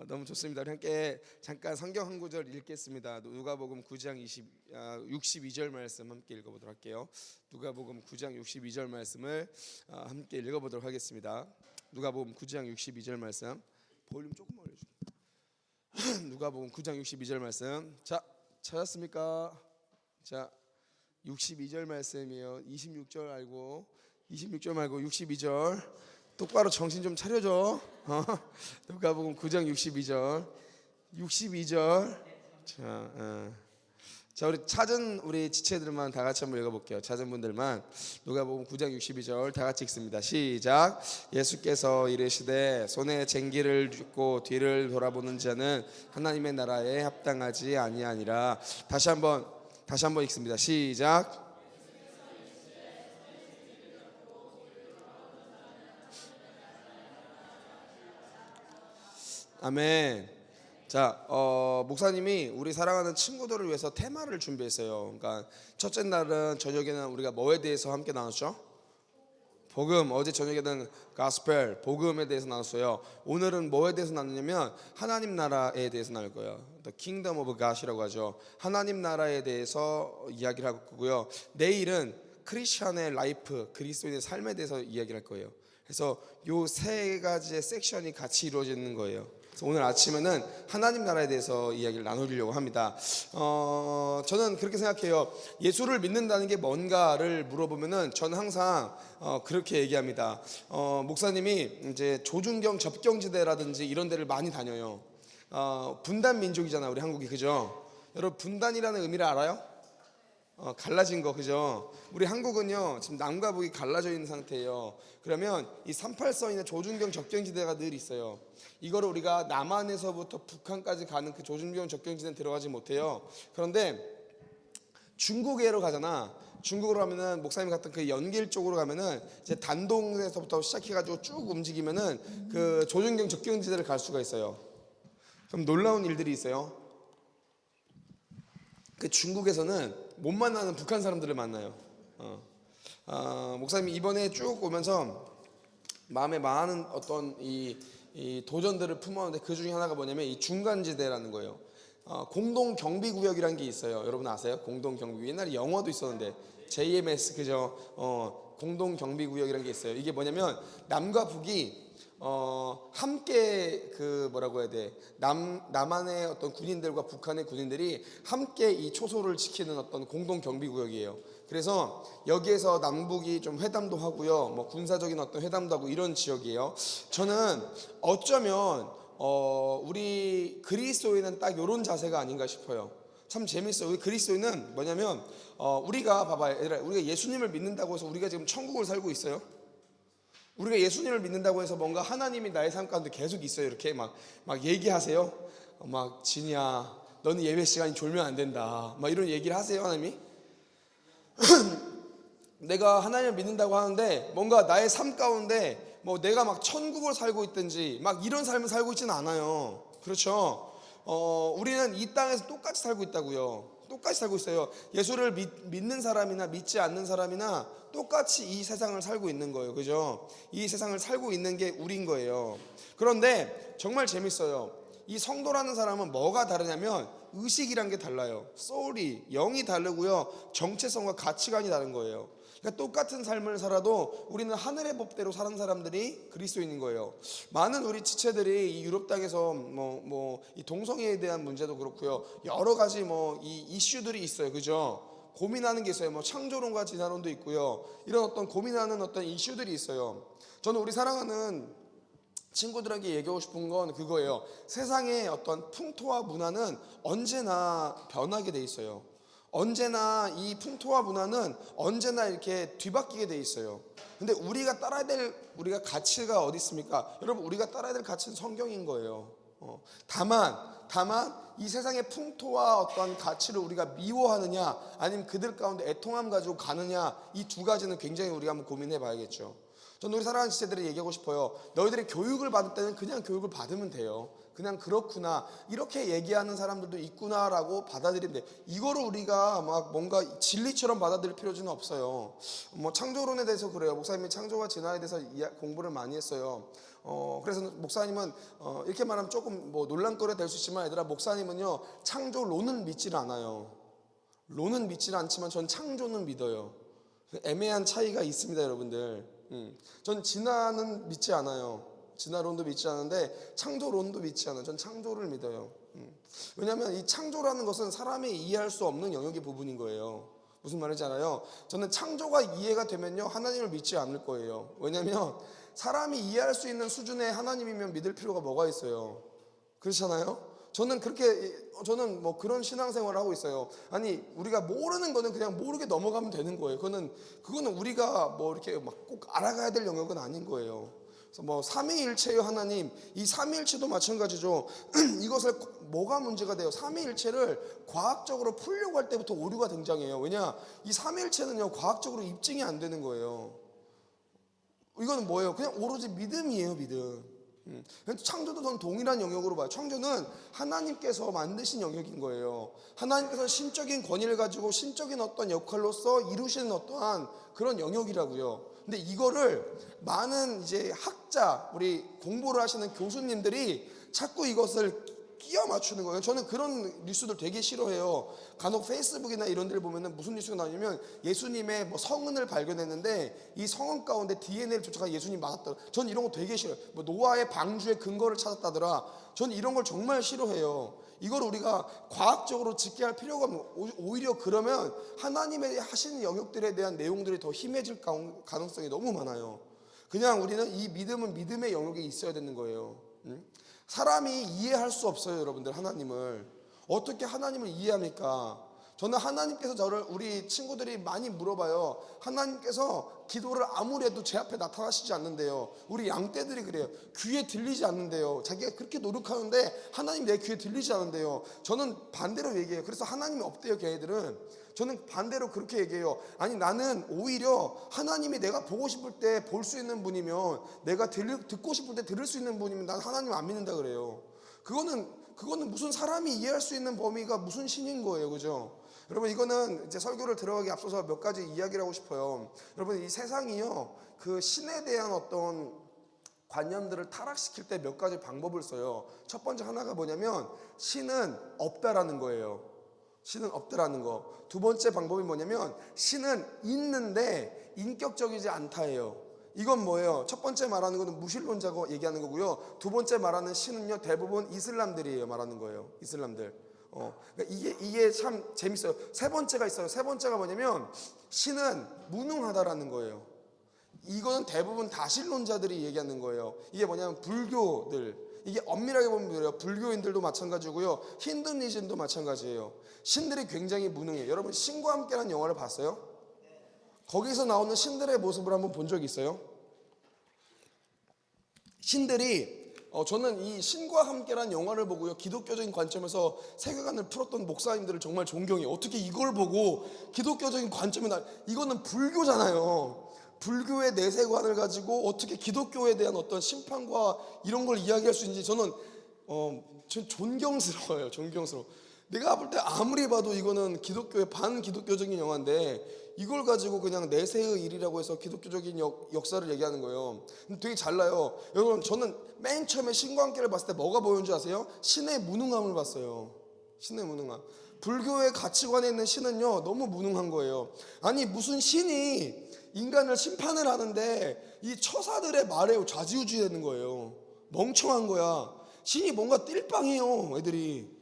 너무 좋습니다. 우리 함께 잠깐 성경 한 구절 읽겠습니다. 누가복음 9장 62절 말씀 함께 읽어보도록 할게요. 누가복음 9장 62절 말씀을 함께 읽어보도록 하겠습니다. 누가복음 9장 62절 말씀 볼륨 조금만 올려주세요. 누가복음 9장 62절 말씀. 자, 찾았습니까? 자, 62절 말씀이에요. 26절 알고 26절 말고 62절. 똑바로 정신 좀 차려줘. 누가복음 9장 62절. 자, 우리 찾은 우리 지체들만 다 같이 한번 읽어볼게요. 찾은 분들만 누가복음 9장 62절 다 같이 읽습니다. 시작. 예수께서 이르시되 손에 쟁기를 쥐고 뒤를 돌아보는 자는 하나님의 나라에 합당하지 아니하니라. 다시 한번 읽습니다. 시작. 아멘. 자, 목사님이 우리 사랑하는 친구들을 위해서 테마를 준비했어요. 그러니까 첫째 날은 저녁에는 우리가 뭐에 대해서 함께 나눴죠? 복음. 어제 저녁에는 가스펠, 복음에 대해서 나눴어요. 오늘은 뭐에 대해서 나누냐면 하나님 나라에 대해서 나눌 거예요. The Kingdom of God이라고 하죠. 하나님 나라에 대해서 이야기를 할 거고요. 내일은 크리스천의 라이프, 그리스도인의 삶에 대해서 이야기를 할 거예요. 그래서 요 세 가지의 섹션이 같이 이루어지는 거예요. 오늘 아침에는 하나님 나라에 대해서 이야기를 나누려고 합니다. 저는 그렇게 생각해요. 예수를 믿는다는 게 뭔가를 물어보면은 저는 항상 그렇게 얘기합니다. 목사님이 이제 조준경 접경지대라든지 이런 데를 많이 다녀요. 분단 민족이잖아 우리 한국이, 그죠? 여러분 분단이라는 의미를 알아요? 갈라진 거, 그죠? 우리 한국은요 지금 남과 북이 갈라져 있는 상태예요. 그러면 이 38선이나 조준경 접경지대가 늘 있어요. 이거를 우리가 남한에서부터 북한까지 가는 그 조준경 접경지대는 들어가지 못해요. 그런데 중국으로 가잖아. 중국으로 가면은 목사님 같은 그 연길 쪽으로 가면은 이제 단동에서부터 시작해가지고 쭉 움직이면은 그 조준경 접경지대를 갈 수가 있어요. 그럼 놀라운 일들이 있어요. 그 중국에서는 못 만나는 북한 사람들을 만나요. 목사님이 이번에 쭉 오면서 마음에 많은 어떤 이 도전들을 품었는데 그 중에 하나가 뭐냐면 이 중간지대라는 거예요. 공동경비구역이라는 게 있어요. 여러분 아세요? 공동경비구역. 옛날에 영어도 있었는데 JMS, 그죠? 공동경비구역이라는 게 있어요. 이게 뭐냐면 남과 북이 함께 그 뭐라고 해야 돼? 남한의 어떤 군인들과 북한의 군인들이 함께 이 초소를 지키는 어떤 공동 경비 구역이에요. 그래서 여기에서 남북이 좀 회담도 하고요, 뭐 군사적인 어떤 회담도 하고 이런 지역이에요. 저는 어쩌면 우리 그리스도인은 딱 이런 자세가 아닌가 싶어요. 참 재밌어요. 우리 그리스도인은 뭐냐면 우리가 봐봐요. 우리가 예수님을 믿는다고 해서 우리가 지금 천국을 살고 있어요? 우리가 예수님을 믿는다고 해서 뭔가 하나님이 나의 삶 가운데 계속 있어요? 이렇게 막 얘기하세요? 막 진이야 너는 예배 시간이 졸면 안 된다 막 이런 얘기를 하세요 하나님이? 내가 하나님을 믿는다고 하는데 뭔가 나의 삶 가운데 뭐 내가 막 천국을 살고 있든지 막 이런 삶을 살고 있지는 않아요. 그렇죠? 우리는 이 땅에서 똑같이 살고 있다고요. 똑같이 살고 있어요. 예수를 믿는 사람이나 믿지 않는 사람이나 똑같이 이 세상을 살고 있는 거예요. 그죠? 이 세상을 살고 있는 게 우린 거예요. 그런데 정말 재밌어요. 이 성도라는 사람은 뭐가 다르냐면 의식이란 게 달라요. 소울이, 영이 다르고요, 정체성과 가치관이 다른 거예요. 그러니까 똑같은 삶을 살아도 우리는 하늘의 법대로 사는 사람들이 그리스도인인 거예요. 많은 우리 지체들이 이 유럽 땅에서 이 동성애에 대한 문제도 그렇고요, 여러 가지 이 이슈들이 있어요. 그죠? 고민하는 게 있어요. 창조론과 진화론도 있고요. 이런 어떤 고민하는 어떤 이슈들이 있어요. 저는 우리 사랑하는 친구들에게 얘기하고 싶은 건 그거예요. 세상의 어떤 풍토와 문화는 언제나 변하게 돼 있어요. 언제나 이 풍토와 문화는 언제나 이렇게 뒤바뀌게 돼 있어요. 근데 우리가 따라야 될 우리가 가치가 어디 있습니까? 여러분, 우리가 따라야 될 가치는 성경인 거예요. 다만 이 세상의 풍토와 어떤 가치를 우리가 미워하느냐 아니면 그들 가운데 애통함 가지고 가느냐, 이 두 가지는 굉장히 우리가 한번 고민해 봐야겠죠. 저는 우리 사랑하는 지체들이 얘기하고 싶어요. 너희들이 교육을 받을 때는 그냥 교육을 받으면 돼요. 그냥 그렇구나, 이렇게 얘기하는 사람들도 있구나라고 받아들이면 돼. 이거를 우리가 막 뭔가 진리처럼 받아들일 필요는 없어요. 창조론에 대해서 그래요. 목사님이 창조와 진화에 대해서 공부를 많이 했어요. 그래서 목사님은 이렇게 말하면 조금 뭐 논란거리가 될 수 있지만, 얘들아, 목사님은요 창조론은 믿지를 않아요. 론은 믿지는 않지만 전 창조는 믿어요. 애매한 차이가 있습니다, 여러분들. 전 진화는 믿지 않아요. 진화론도 믿지 않는데 창조론도 믿지 않아요. 전 창조를 믿어요. 왜냐하면 이 창조라는 것은 사람이 이해할 수 없는 영역의 부분인 거예요. 무슨 말인지 알아요? 저는 창조가 이해가 되면요 하나님을 믿지 않을 거예요. 왜냐하면 사람이 이해할 수 있는 수준의 하나님이면 믿을 필요가 뭐가 있어요? 그렇잖아요? 저는 뭐 그런 신앙생활을 하고 있어요. 아니, 우리가 모르는 거는 그냥 모르게 넘어가면 되는 거예요. 그거는 우리가 뭐 이렇게 막 꼭 알아가야 될 영역은 아닌 거예요. 그래서 뭐 삼위일체의 하나님, 이 삼위일체도 마찬가지죠. 이것을 뭐가 문제가 돼요? 삼위일체를 과학적으로 풀려고 할 때부터 오류가 등장해요. 왜냐? 이 삼위일체는요 과학적으로 입증이 안 되는 거예요. 이거는 뭐예요? 그냥 오로지 믿음이에요, 믿음. 창조도 저는 동일한 영역으로 봐요. 창조는 하나님께서 만드신 영역인 거예요. 하나님께서 신적인 권위를 가지고 신적인 어떤 역할로서 이루시는 어떠한 그런 영역이라고요. 근데 이거를 많은 이제 학자, 우리 공부를 하시는 교수님들이 자꾸 이것을 끼워 맞추는 거예요. 저는 그런 뉴스들 되게 싫어해요. 간혹 페이스북이나 이런 데를 보면은 무슨 뉴스가 나오냐면 예수님의 뭐 성은을 발견했는데 이 성은 가운데 DNA를 조작한 예수님 맞았다. 전 이런 거 되게 싫어요. 뭐 노아의 방주의 근거를 찾았다더라. 전 이런 걸 정말 싫어해요. 이걸 우리가 과학적으로 집계할 필요가 없는, 오히려 그러면 하나님의 하시는 영역들에 대한 내용들이 더 희미해질 가능성이 너무 많아요. 그냥 우리는 이 믿음은 믿음의 영역에 있어야 되는 거예요. 사람이 이해할 수 없어요, 여러분들. 하나님을 어떻게 하나님을 이해합니까? 저는 하나님께서 우리 친구들이 많이 물어봐요. 하나님께서 기도를 아무리 해도 제 앞에 나타나시지 않는데요. 우리 양떼들이 그래요. 귀에 들리지 않는데요. 자기가 그렇게 노력하는데 하나님 내 귀에 들리지 않는데요. 저는 반대로 얘기해요. 그래서 하나님이 없대요, 걔네들은. 저는 반대로 그렇게 얘기해요. 아니, 나는 오히려 하나님이 내가 보고 싶을 때 볼 수 있는 분이면, 내가 듣고 싶을 때 들을 수 있는 분이면 난 하나님 안 믿는다 그래요. 그거는 무슨 사람이 이해할 수 있는 범위가 무슨 신인 거예요, 그죠? 여러분, 이거는 이제 설교를 들어가기 앞서서 몇 가지 이야기를 하고 싶어요. 여러분, 이 세상이요 그 신에 대한 어떤 관념들을 타락시킬 때 몇 가지 방법을 써요. 첫 번째 하나가 뭐냐면 신은 없다라는 거예요. 신은 없다라는 거. 두 번째 방법이 뭐냐면 신은 있는데 인격적이지 않다예요. 이건 뭐예요? 첫 번째 말하는 거는 무신론자고 얘기하는 거고요. 두 번째 말하는 신은요 대부분 이슬람들이에요 말하는 거예요. 이슬람들. 그러니까 이게 참 재밌어요. 세 번째가 있어요. 세 번째가 뭐냐면 신은 무능하다라는 거예요. 이거는 대부분 다신론자들이 얘기하는 거예요. 이게 뭐냐면 불교들, 이게 엄밀하게 보면 그래요. 불교인들도 마찬가지고요, 힌두니즘도 마찬가지예요. 신들이 굉장히 무능해요. 여러분, 신과 함께라는 영화를 봤어요? 거기서 나오는 신들의 모습을 한번 본 적이 있어요? 신들이 저는 이 신과 함께라는 영화를 보고요, 기독교적인 관점에서 세계관을 풀었던 목사님들을 정말 존경해요. 어떻게 이걸 보고 기독교적인 관점이 이거는 불교잖아요. 불교의 내세관을 가지고 어떻게 기독교에 대한 어떤 심판과 이런 걸 이야기할 수 있는지 저는 존경스러워요. 존경스러워. 내가 볼 때 아무리 봐도 이거는 기독교의 반기독교적인 영화인데 이걸 가지고 그냥 내세의 일이라고 해서 기독교적인 역사를 얘기하는 거예요. 되게 잘나요. 여러분, 저는 맨 처음에 신과 함께를 봤을 때 뭐가 보이는 줄 아세요? 신의 무능함을 봤어요. 신의 무능함. 불교의 가치관에 있는 신은요 너무 무능한 거예요. 아니, 무슨 신이 인간을 심판을 하는데 이 처사들의 말에 좌지우지 되는 거예요. 멍청한 거야. 신이 뭔가 띨빵해요. 애들이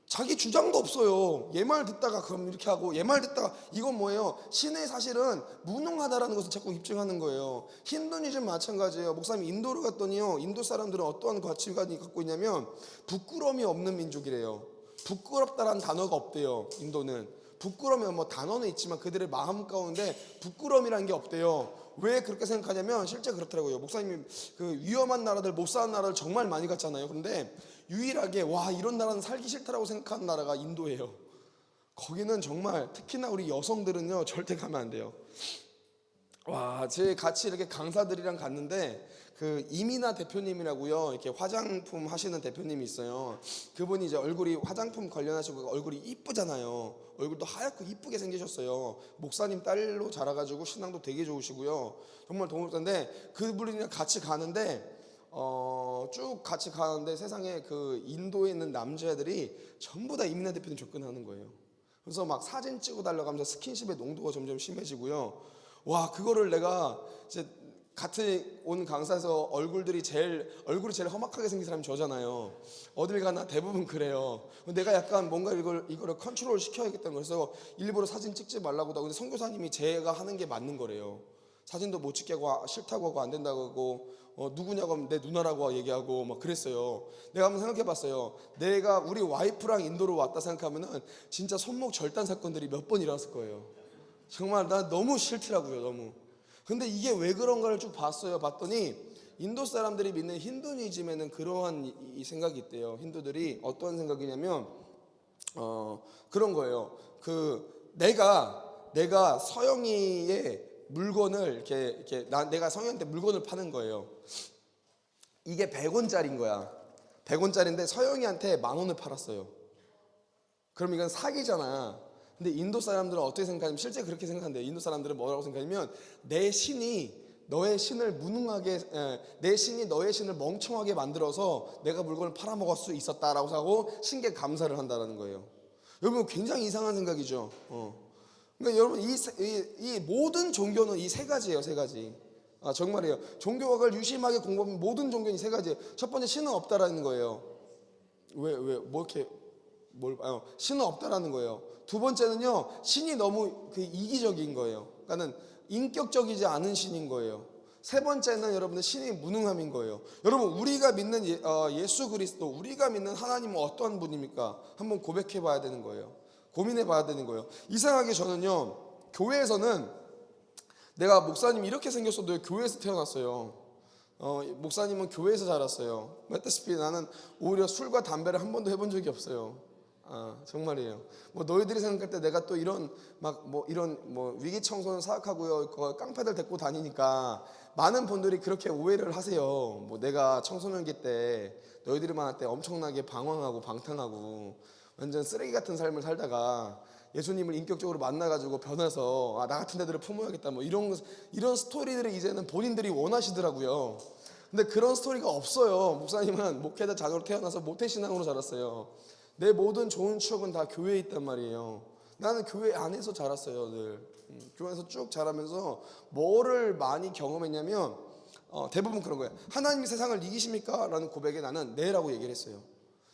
자기 주장도 없어요. 얘 말 듣다가 그럼 이렇게 하고, 얘 말 듣다가, 이건 뭐예요? 신의 사실은 무능하다라는 것을 자꾸 입증하는 거예요. 힌두니즘 마찬가지예요. 목사님 인도를 갔더니요, 인도 사람들은 어떠한 가치관이 갖고 있냐면 부끄러움이 없는 민족이래요. 부끄럽다라는 단어가 없대요. 인도는 부끄러움이 뭐 단어는 있지만 그들의 마음 가운데 부끄러움이라는 게 없대요. 왜 그렇게 생각하냐면 실제 그렇더라고요. 목사님이 그 위험한 나라들, 못 사는 나라를 정말 많이 갔잖아요. 그런데 유일하게 와, 이런 나라는 살기 싫다라고 생각하는 나라가 인도예요. 거기는 정말 특히나 우리 여성들은요 절대 가면 안 돼요. 와, 제 같이 이렇게 강사들이랑 갔는데 그 이미나 대표님이라고요, 이렇게 화장품 하시는 대표님이 있어요. 그분이 이제 얼굴이 화장품 관련하시고 얼굴이 이쁘잖아요. 얼굴도 하얗고 이쁘게 생기셨어요. 목사님 딸로 자라가지고 신앙도 되게 좋으시고요. 정말 동물자인데 그분이랑 같이 가는데 쭉 같이 가는데 세상에 그 인도에 있는 남자애들이 전부 다 이민아 대표님 접근하는 거예요. 그래서 막 사진 찍어 달라고 하면서 스킨십의 농도가 점점 심해지고요. 와, 그거를 내가 이제 같은 온 강사에서 얼굴이 제일 험악하게 생긴 사람이 저잖아요. 어딜 가나 대부분 그래요. 내가 약간 뭔가 이거를 컨트롤 시켜야겠다는 거예요. 그래서 일부러 사진 찍지 말라고 하고, 근데 선교사님이 제가 하는 게 맞는 거래요. 사진도 못 찍게 하고 싫다고 하고 안 된다고 하고 누구냐고 하면 내 누나라고 얘기하고 막 그랬어요. 내가 한번 생각해 봤어요. 내가 우리 와이프랑 인도로 왔다 생각하면은 진짜 손목 절단 사건들이 몇 번 일어났을 거예요. 정말 나 너무 싫더라고요. 너무. 근데 이게 왜 그런가를 쭉 봤어요. 봤더니 인도 사람들이 믿는 힌두이즘에는 그러한 이 생각이 있대요. 힌두들이 어떤 생각이냐면 그런 거예요. 그 내가 서영이의 물건을 내가 서영이한테 물건을 파는 거예요. 이게 100원짜리인 거야. 100원짜리인데 서영이한테 10,000원을 팔았어요. 그럼 이건 사기잖아. 근데 인도 사람들은 어떻게 생각하냐면, 실제 그렇게 생각한대요. 인도 사람들은 뭐라고 생각하냐면, 내 신이 너의 신을 내 신이 너의 신을 멍청하게 만들어서 내가 물건을 팔아먹을 수 있었다라고 하고 신께 감사를 한다는 거예요. 여러분, 굉장히 이상한 생각이죠. 그러니까 여러분, 이 모든 종교는 이 세 가지예요. 세 가지. 정말이에요. 종교학을 유심하게 공부하면 모든 종교는 이 세 가지예요. 첫 번째, 신은 없다라는 거예요. 신은 없다라는 거예요. 두 번째는요, 신이 너무 이기적인 거예요. 그러니까는 인격적이지 않은 신인 거예요. 세 번째는 여러분들 신이 무능함인 거예요. 여러분, 우리가 믿는 예수 그리스도, 우리가 믿는 하나님은 어떠한 분입니까? 한번 고백해 봐야 되는 거예요. 고민해 봐야 되는 거예요. 이상하게 저는요, 교회에서는 내가 목사님이 이렇게 생겼어도 교회에서 태어났어요. 목사님은 교회에서 자랐어요. 말다시피 나는 오히려 술과 담배를 한 번도 해본 적이 없어요. 정말이에요. 뭐 너희들이 생각할 때 내가 또 이런 위기 청소년 사역하고요, 깡패들 데리고 다니니까 많은 분들이 그렇게 오해를 하세요. 뭐 내가 청소년기 때 너희들이 만날 때 엄청나게 방황하고 방탕하고 완전 쓰레기 같은 삶을 살다가 예수님을 인격적으로 만나가지고 변해서 나 같은 애들을 품어야겠다, 뭐 이런 스토리들을 이제는 본인들이 원하시더라고요. 근데 그런 스토리가 없어요. 목사님은 목회자 자녀로 태어나서 모태신앙으로 자랐어요. 내 모든 좋은 추억은 다 교회에 있단 말이에요. 나는 교회 안에서 자랐어요. 늘 교회에서 쭉 자라면서 뭐를 많이 경험했냐면 대부분 그런 거예요. 하나님이 세상을 이기십니까? 라는 고백에 나는 네라고 얘기를 했어요.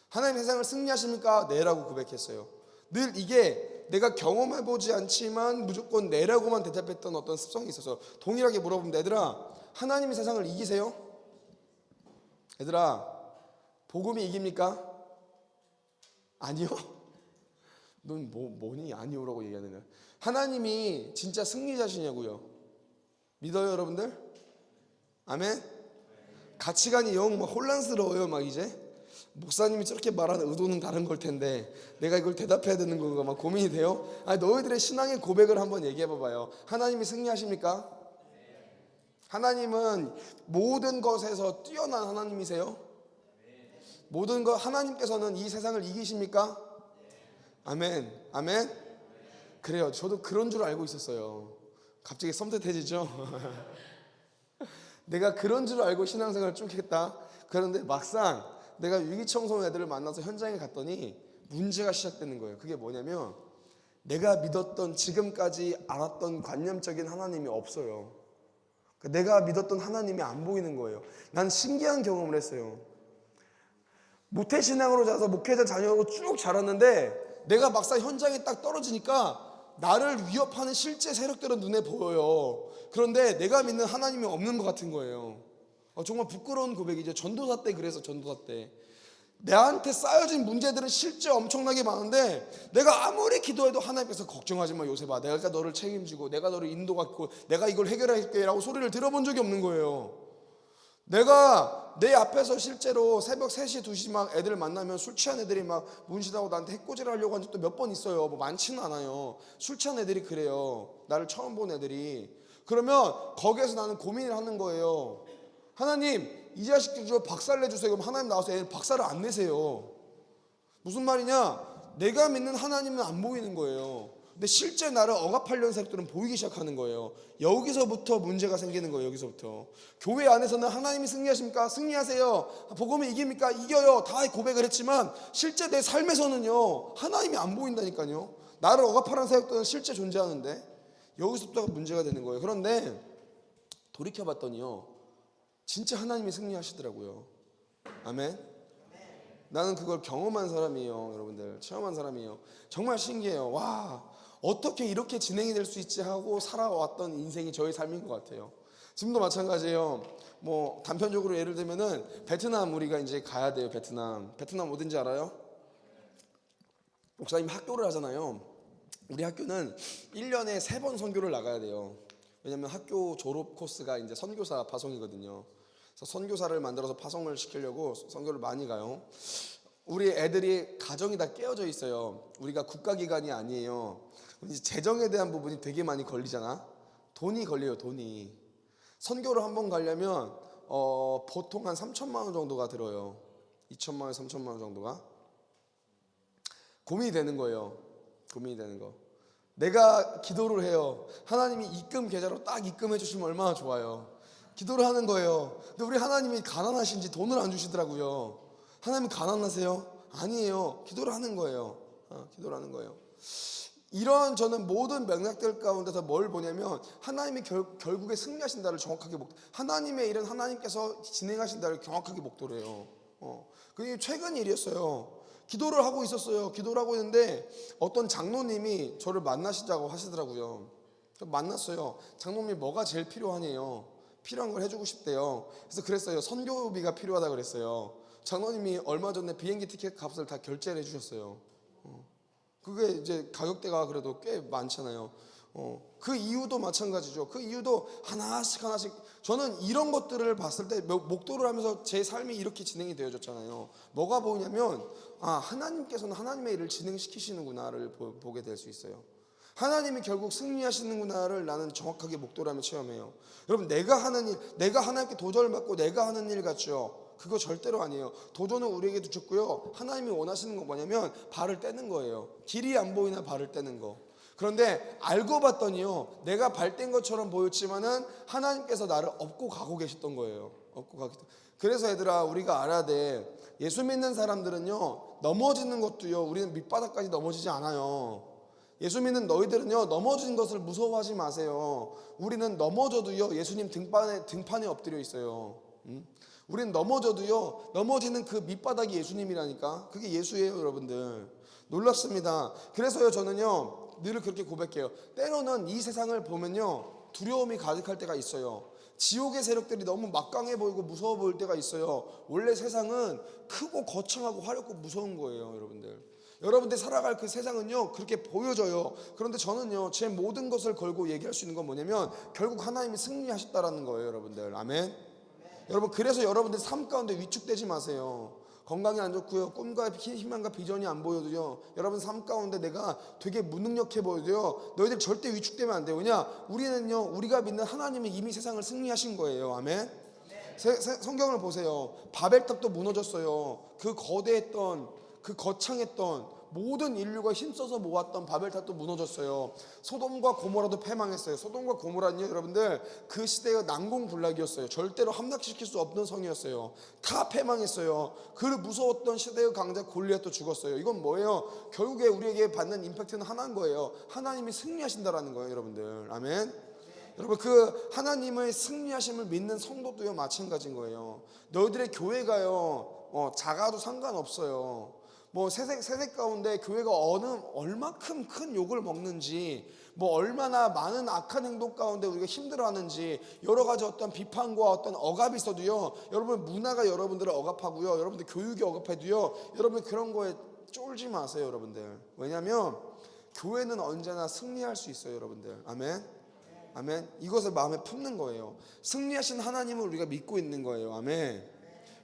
하나님 세상을 승리하십니까? 네라고 고백했어요. 늘 이게 내가 경험해보지 않지만 무조건 네라고만 대답했던 어떤 습성이 있어서, 동일하게 물어보면, 얘들아, 하나님이 세상을 이기세요? 얘들아, 복음이 이깁니까? 아니요? 넌 뭐니? 아니오라고 얘기하는 거야. 하나님이 진짜 승리자시냐고요? 믿어요, 여러분들? 아멘? 가치관이 영 혼란스러워요. 막 이제 목사님이 저렇게 말하는 의도는 다른 걸 텐데 내가 이걸 대답해야 되는 건가 막 고민이 돼요. 너희들의 신앙의 고백을 한번 얘기해 봐봐요. 하나님이 승리하십니까? 하나님은 모든 것에서 뛰어난 하나님이세요? 모든 것, 하나님께서는 이 세상을 이기십니까? 아멘. 아멘. 그래요. 저도 그런 줄 알고 있었어요. 갑자기 섬뜩해지죠? 내가 그런 줄 알고 신앙생활을 쭉 했다. 그런데 막상 내가 위기청소년 애들을 만나서 현장에 갔더니 문제가 시작되는 거예요. 그게 뭐냐면 내가 믿었던, 지금까지 알았던 관념적인 하나님이 없어요. 내가 믿었던 하나님이 안 보이는 거예요. 난 신기한 경험을 했어요. 모태신앙으로 자라서 목회자 자녀로 쭉 자랐는데 내가 막상 현장에 딱 떨어지니까 나를 위협하는 실제 세력들은 눈에 보여요. 그런데 내가 믿는 하나님이 없는 것 같은 거예요. 정말 부끄러운 고백이죠. 전도사 때 그래서 전도사 때 나한테 쌓여진 문제들은 실제 엄청나게 많은데 내가 아무리 기도해도 하나님께서 걱정하지 마 요셉아, 내가 너를 책임지고 내가 너를 인도하고 내가 이걸 해결할게 라고 소리를 들어본 적이 없는 거예요. 내가 내 앞에서 실제로 새벽 3시 2시 막 애들 만나면 술 취한 애들이 막 문신하고 나한테 해코지를 하려고 한 적도 몇 번 있어요. 뭐 많지는 않아요. 술 취한 애들이 그래요. 나를 처음 본 애들이. 그러면 거기에서 나는 고민을 하는 거예요. 하나님, 이 자식들 좀 박살 내주세요. 그럼 하나님 나와서 애들 박살을 안 내세요. 무슨 말이냐? 내가 믿는 하나님은 안 보이는 거예요. 근데 실제 나를 억압하려는 세력들은 보이기 시작하는 거예요. 여기서부터 문제가 생기는 거예요. 여기서부터. 교회 안에서는 하나님이 승리하십니까? 승리하세요. 복음이 이깁니까? 이겨요. 다 고백을 했지만 실제 내 삶에서는요, 하나님이 안 보인다니까요. 나를 억압하는 세력들은 실제 존재하는데 여기서부터가 문제가 되는 거예요. 그런데 돌이켜봤더니요, 진짜 하나님이 승리하시더라고요. 아멘. 나는 그걸 경험한 사람이에요. 여러분들, 체험한 사람이에요. 정말 신기해요. 와, 어떻게 이렇게 진행이 될 수 있지 하고 살아왔던 인생이 저의 삶인 것 같아요. 지금도 마찬가지예요. 뭐 단편적으로 예를 들면은 베트남 우리가 이제 가야 돼요. 베트남 어딘지 알아요? 목사님 학교를 하잖아요. 우리 학교는 1년에 3번 선교를 나가야 돼요. 왜냐면 학교 졸업 코스가 이제 선교사 파송이거든요. 그래서 선교사를 만들어서 파송을 시키려고 선교를 많이 가요. 우리 애들이 가정이 다 깨어져 있어요. 우리가 국가기관이 아니에요. 이제 재정에 대한 부분이 되게 많이 걸리잖아. 돈이 걸려요. 돈이. 선교를 한번 가려면 보통 한 3천만 원 정도가 들어요. 2천만 원, 3천만 원 정도가. 고민이 되는 거예요. 고민이 되는 거. 내가 기도를 해요. 하나님이 입금 계좌로 딱 입금해 주시면 얼마나 좋아요. 기도를 하는 거예요. 근데 우리 하나님이 가난하신지 돈을 안 주시더라고요. 하나님 가난하세요? 아니에요. 기도를 하는 거예요. 기도를 하는 거예요. 이런 저는 모든 맥락들 가운데서 뭘 보냐면 하나님이 결국에 승리하신다를 정확하게 하나님의 일은 하나님께서 진행하신다를 정확하게 목도를 해요. 그게 최근 일이었어요. 기도를 하고 있었어요. 기도를 하고 있는데 어떤 장로님이 저를 만나시자고 하시더라고요. 만났어요. 장로님이 뭐가 제일 필요하네요. 필요한 걸 해주고 싶대요. 그래서 그랬어요. 선교비가 필요하다 그랬어요. 장로님이 얼마 전에 비행기 티켓 값을 다 결제를 해주셨어요. 그게 이제 가격대가 그래도 꽤 많잖아요. 그 이유도 마찬가지죠. 그 이유도 하나씩 저는 이런 것들을 봤을 때 목도를 하면서 제 삶이 이렇게 진행이 되어졌잖아요. 뭐가 보이냐면 하나님께서는 하나님의 일을 진행시키시는구나를 보게 될 수 있어요. 하나님이 결국 승리하시는구나를 나는 정확하게 목도를 하며 체험해요. 여러분, 내가 하는 일, 내가 하나님께 도전을 받고 내가 하는 일 같죠? 그거 절대로 아니에요. 도전은 우리에게 주셨고요. 하나님이 원하시는 건 뭐냐면 발을 떼는 거예요. 길이 안 보이나 발을 떼는 거. 그런데 알고 봤더니요, 내가 발 뗀 것처럼 보였지만은 하나님께서 나를 업고 가고 계셨던 거예요. 그래서 얘들아, 우리가 알아야 돼. 예수 믿는 사람들은요, 넘어지는 것도요, 우리는 밑바닥까지 넘어지지 않아요. 예수 믿는 너희들은요, 넘어지는 것을 무서워하지 마세요. 우리는 넘어져도요, 예수님 등판에 엎드려 있어요. 우리는 넘어져도요, 넘어지는 그 밑바닥이 예수님이라니까. 그게 예수예요, 여러분들. 놀랍습니다. 그래서요, 저는요, 늘 그렇게 고백해요. 때로는 이 세상을 보면요, 두려움이 가득할 때가 있어요. 지옥의 세력들이 너무 막강해 보이고 무서워 보일 때가 있어요. 원래 세상은 크고 거창하고 화렵고 무서운 거예요, 여러분들. 여러분들 살아갈 그 세상은요, 그렇게 보여져요. 그런데 저는요, 제 모든 것을 걸고 얘기할 수 있는 건 뭐냐면 결국 하나님이 승리하셨다라는 거예요, 여러분들. 아멘. 여러분, 그래서 여러분들 삶 가운데 위축되지 마세요. 건강이 안 좋고요, 꿈과 희망과 비전이 안 보여도요, 여러분 삶 가운데 내가 되게 무능력해 보여도요, 너희들 절대 위축되면 안 돼요. 왜냐? 우리는요, 우리가 믿는 하나님이 이미 세상을 승리하신 거예요. 아멘. 성경을 보세요. 바벨탑도 무너졌어요. 그 거대했던, 그 거창했던 모든 인류가 힘써서 모았던 바벨탑도 무너졌어요. 소돔과 고모라도 패망했어요. 소돔과 고모라는요, 여러분들, 그 시대의 난공불락이었어요. 절대로 함락시킬 수 없는 성이었어요. 다 패망했어요. 그 무서웠던 시대의 강자 골리앗도 죽었어요. 이건 뭐예요? 결국에 우리에게 받는 임팩트는 하나인 거예요. 하나님이 승리하신다라는 거예요, 여러분들. 아멘. 여러분, 그 하나님의 승리하심을 믿는 성도도요, 마찬가지인 거예요. 너희들의 교회가요, 작아도 상관없어요. 뭐 세대 가운데 교회가 얼마큼 큰 욕을 먹는지, 뭐 얼마나 많은 악한 행동 가운데 우리가 힘들어하는지, 여러 가지 어떤 비판과 어떤 억압이 있어도요, 여러분 문화가 여러분들을 억압하고요, 여러분들 교육이 억압해도요, 여러분 그런 거에 쫄지 마세요, 여러분들. 왜냐하면 교회는 언제나 승리할 수 있어요, 여러분들. 아멘. 아멘. 이것을 마음에 품는 거예요. 승리하신 하나님을 우리가 믿고 있는 거예요. 아멘.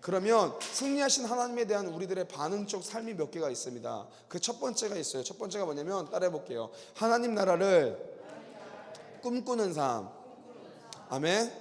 그러면 승리하신 하나님에 대한 우리들의 반응적 삶이 몇 개가 있습니다. 그 첫 번째가 있어요. 첫 번째가 뭐냐면, 따라해 볼게요. 하나님 나라를 꿈꾸는 삶. 아멘.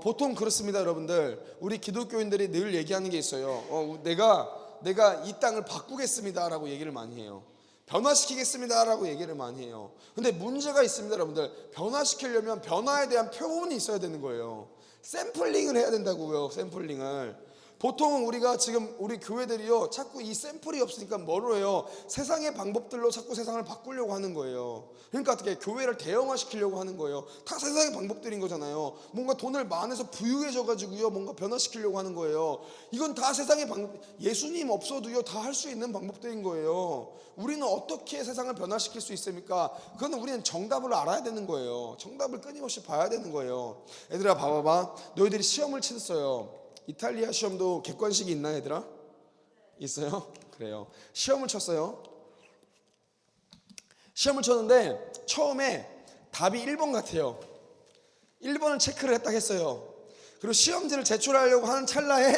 보통 그렇습니다, 여러분들. 우리 기독교인들이 늘 얘기하는 게 있어요. 내가 이 땅을 바꾸겠습니다라고 얘기를 많이 해요. 변화시키겠습니다라고 얘기를 많이 해요. 근데 문제가 있습니다, 여러분들. 변화시키려면 변화에 대한 표본이 있어야 되는 거예요. 샘플링을 해야 된다고요. 샘플링을. 보통은 우리가 지금 우리 교회들이요 자꾸 이 샘플이 없으니까 뭐로 해요? 세상의 방법들로 자꾸 세상을 바꾸려고 하는 거예요. 그러니까 어떻게 교회를 대형화시키려고 하는 거예요. 다 세상의 방법들인 거잖아요. 뭔가 돈을 많아서 부유해져 가지고요 뭔가 변화시키려고 하는 거예요. 이건 다 세상의 방법. 예수님 없어도요 다 할 수 있는 방법들인 거예요. 우리는 어떻게 세상을 변화시킬 수 있습니까? 그건 우리는 정답을 알아야 되는 거예요. 정답을 끊임없이 봐야 되는 거예요. 얘들아 봐봐봐. 너희들이 시험을 치셨어요. 이탈리아 시험도 객관식이 있나 얘들아? 있어요? 그래요. 시험을 쳤어요. 시험을 쳤는데 처음에 답이 1번 같아요. 1번을 체크를 했다 했어요. 그리고 시험지를 제출하려고 하는 찰나에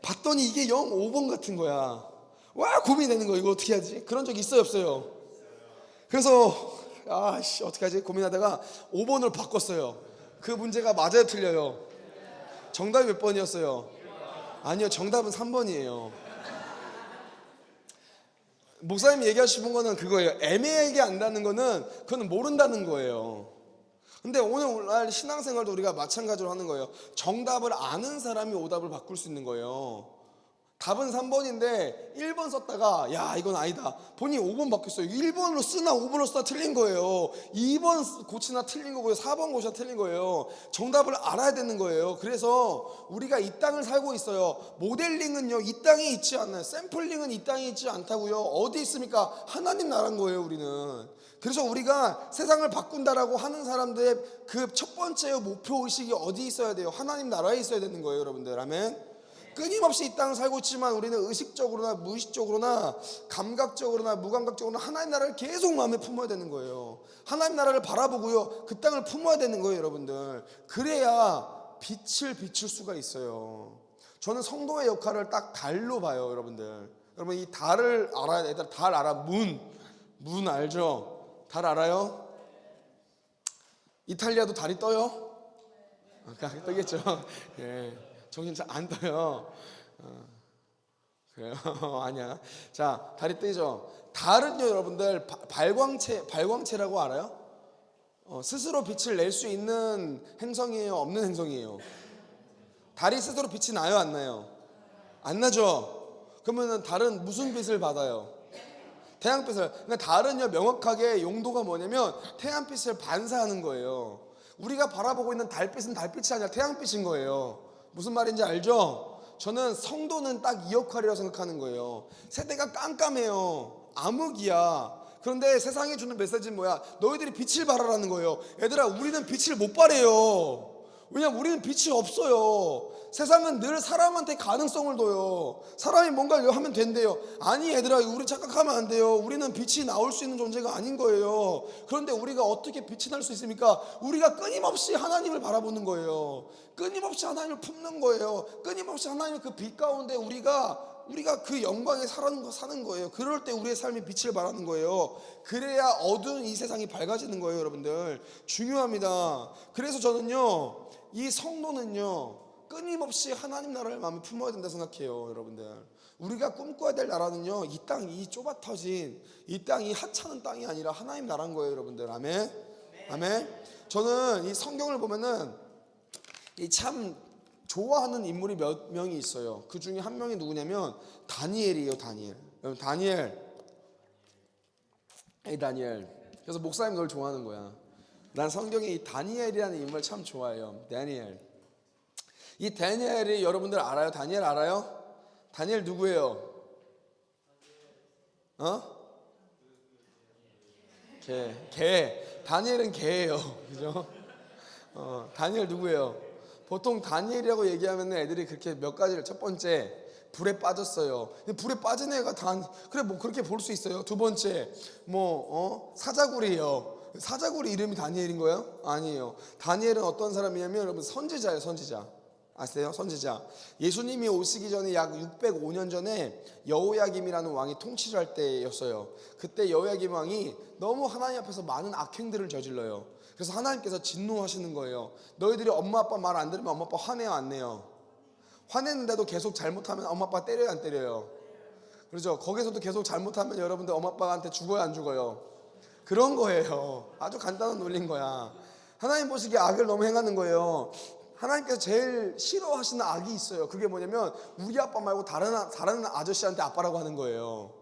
봤더니 이게 5번 같은 거야. 와 고민이 되는 거야. 이거 어떻게 하지? 그런 적 있어요 없어요? 그래서 어떻게 하지? 고민하다가 5번을 바꿨어요. 그 문제가 맞아요 틀려요? 정답이 몇 번이었어요? 아니요, 정답은 3번이에요. 목사님이 얘기하시는 거는 그거예요. 애매하게 안다는 거는 그거는 모른다는 거예요. 근데 오늘날 신앙생활도 우리가 마찬가지로 하는 거예요. 정답을 아는 사람이 오답을 바꿀 수 있는 거예요. 답은 3번인데 1번 썼다가 야 이건 아니다. 본인이 5번 바뀌었어요. 1번으로 쓰나 5번으로 쓰나 틀린 거예요. 2번 고치나 틀린 거고요. 4번 고치나 틀린 거예요. 정답을 알아야 되는 거예요. 그래서 우리가 이 땅을 살고 있어요. 모델링은요 이 땅에 있지 않아요. 샘플링은 이 땅에 있지 않다고요. 어디 있습니까? 하나님 나라인 거예요 우리는. 그래서 우리가 세상을 바꾼다라고 하는 사람들의 그 첫 번째 목표 의식이 어디 있어야 돼요? 하나님 나라에 있어야 되는 거예요 여러분들. 아멘. 끊임없이 이 땅을 살고 있지만 우리는 의식적으로나 무의식적으로나 감각적으로나 무감각적으로나 하나님 나라를 계속 마음에 품어야 되는 거예요. 하나님 나라를 바라보고요 그 땅을 품어야 되는 거예요 여러분들. 그래야 빛을 비출 수가 있어요. 저는 성도의 역할을 딱 달로 봐요 여러분들. 여러분 이 달을 알아야 돼. 얘들아 달 알아? 문 알죠? 달 알아요? 이탈리아도 달이 떠요? 떠겠죠. 예. 정신 잘 안 떠요. 그래요? 아니야. 자, 달이 뜨죠. 달은요, 여러분들 발광체라고 알아요? 스스로 빛을 낼 수 있는 행성이에요, 없는 행성이에요? 달이 스스로 빛이 나요, 안 나요? 안 나죠. 그러면은 달은 무슨 빛을 받아요? 태양빛을. 그러니까 달은요, 명확하게 용도가 뭐냐면 태양빛을 반사하는 거예요. 우리가 바라보고 있는 달빛은 달빛이 아니라 태양빛인 거예요. 무슨 말인지 알죠? 저는 성도는 딱 이 역할이라고 생각하는 거예요. 세대가 깜깜해요. 암흑이야. 그런데 세상에 주는 메시지는 뭐야? 너희들이 빛을 발하라는 거예요. 얘들아 우리는 빛을 못 발해요. 왜냐면 우리는 빛이 없어요. 세상은 늘 사람한테 가능성을 둬요. 사람이 뭔가를 하면 된대요. 아니 얘들아 우리 착각하면 안 돼요. 우리는 빛이 나올 수 있는 존재가 아닌 거예요. 그런데 우리가 어떻게 빛이 날 수 있습니까? 우리가 끊임없이 하나님을 바라보는 거예요. 끊임없이 하나님을 품는 거예요. 끊임없이 하나님의 그 빛 가운데 우리가 그 영광에 사는 거예요. 그럴 때 우리의 삶이 빛을 발하는 거예요. 그래야 어두운 이 세상이 밝아지는 거예요 여러분들. 중요합니다. 그래서 저는요 이 성도는요 끊임없이 하나님 나라를 마음에 품어야 된다 생각해요 여러분들. 우리가 꿈꿔야 될 나라는요 이 땅, 이 좁아 터진 이 땅이 하찮은 땅이 아니라 하나님 나라인 거예요 여러분들. 아멘. 아멘. 저는 이 성경을 보면은 이 참 좋아하는 인물이 몇 명이 있어요. 그 중에 한 명이 누구냐면 다니엘이에요. 다니엘. 여러분 다니엘. 그래서 목사님 널 좋아하는 거야. 난 성경에 이 다니엘이라는 인물 참 좋아해요. 다니엘. 이 다니엘이 여러분들 알아요? 다니엘 알아요? 다니엘 누구예요? 개. 다니엘은 개예요. 그죠? 다니엘 누구예요? 보통 다니엘이라고 얘기하면 애들이 그렇게 몇 가지를. 첫 번째, 불에 빠졌어요. 불에 빠진 애가 그래 뭐 그렇게 볼 수 있어요. 두 번째, 사자굴이에요. 사자굴이 이름이 다니엘인 거예요? 아니에요. 다니엘은 어떤 사람이냐면 여러분 선지자예요. 선지자. 아세요? 선지자. 예수님이 오시기 전에 약 605년 전에 여호야김이라는 왕이 통치를 할 때였어요. 그때 여호야김 왕이 너무 하나님 앞에서 많은 악행들을 저질러요. 그래서 하나님께서 진노하시는 거예요. 너희들이 엄마 아빠 말 안 들으면 엄마 아빠 화내요 안 내요? 화내는데도 계속 잘못하면 엄마 아빠 때려요 안 때려요? 그렇죠? 거기서도 계속 잘못하면 여러분들 엄마 아빠한테 죽어요, 안 죽어요? 그런 거예요. 아주 간단한 논리인 거야. 하나님 보시기에 악을 너무 행하는 거예요. 하나님께서 제일 싫어하시는 악이 있어요. 그게 뭐냐면 우리 아빠 말고 다른 아저씨한테 아빠라고 하는 거예요.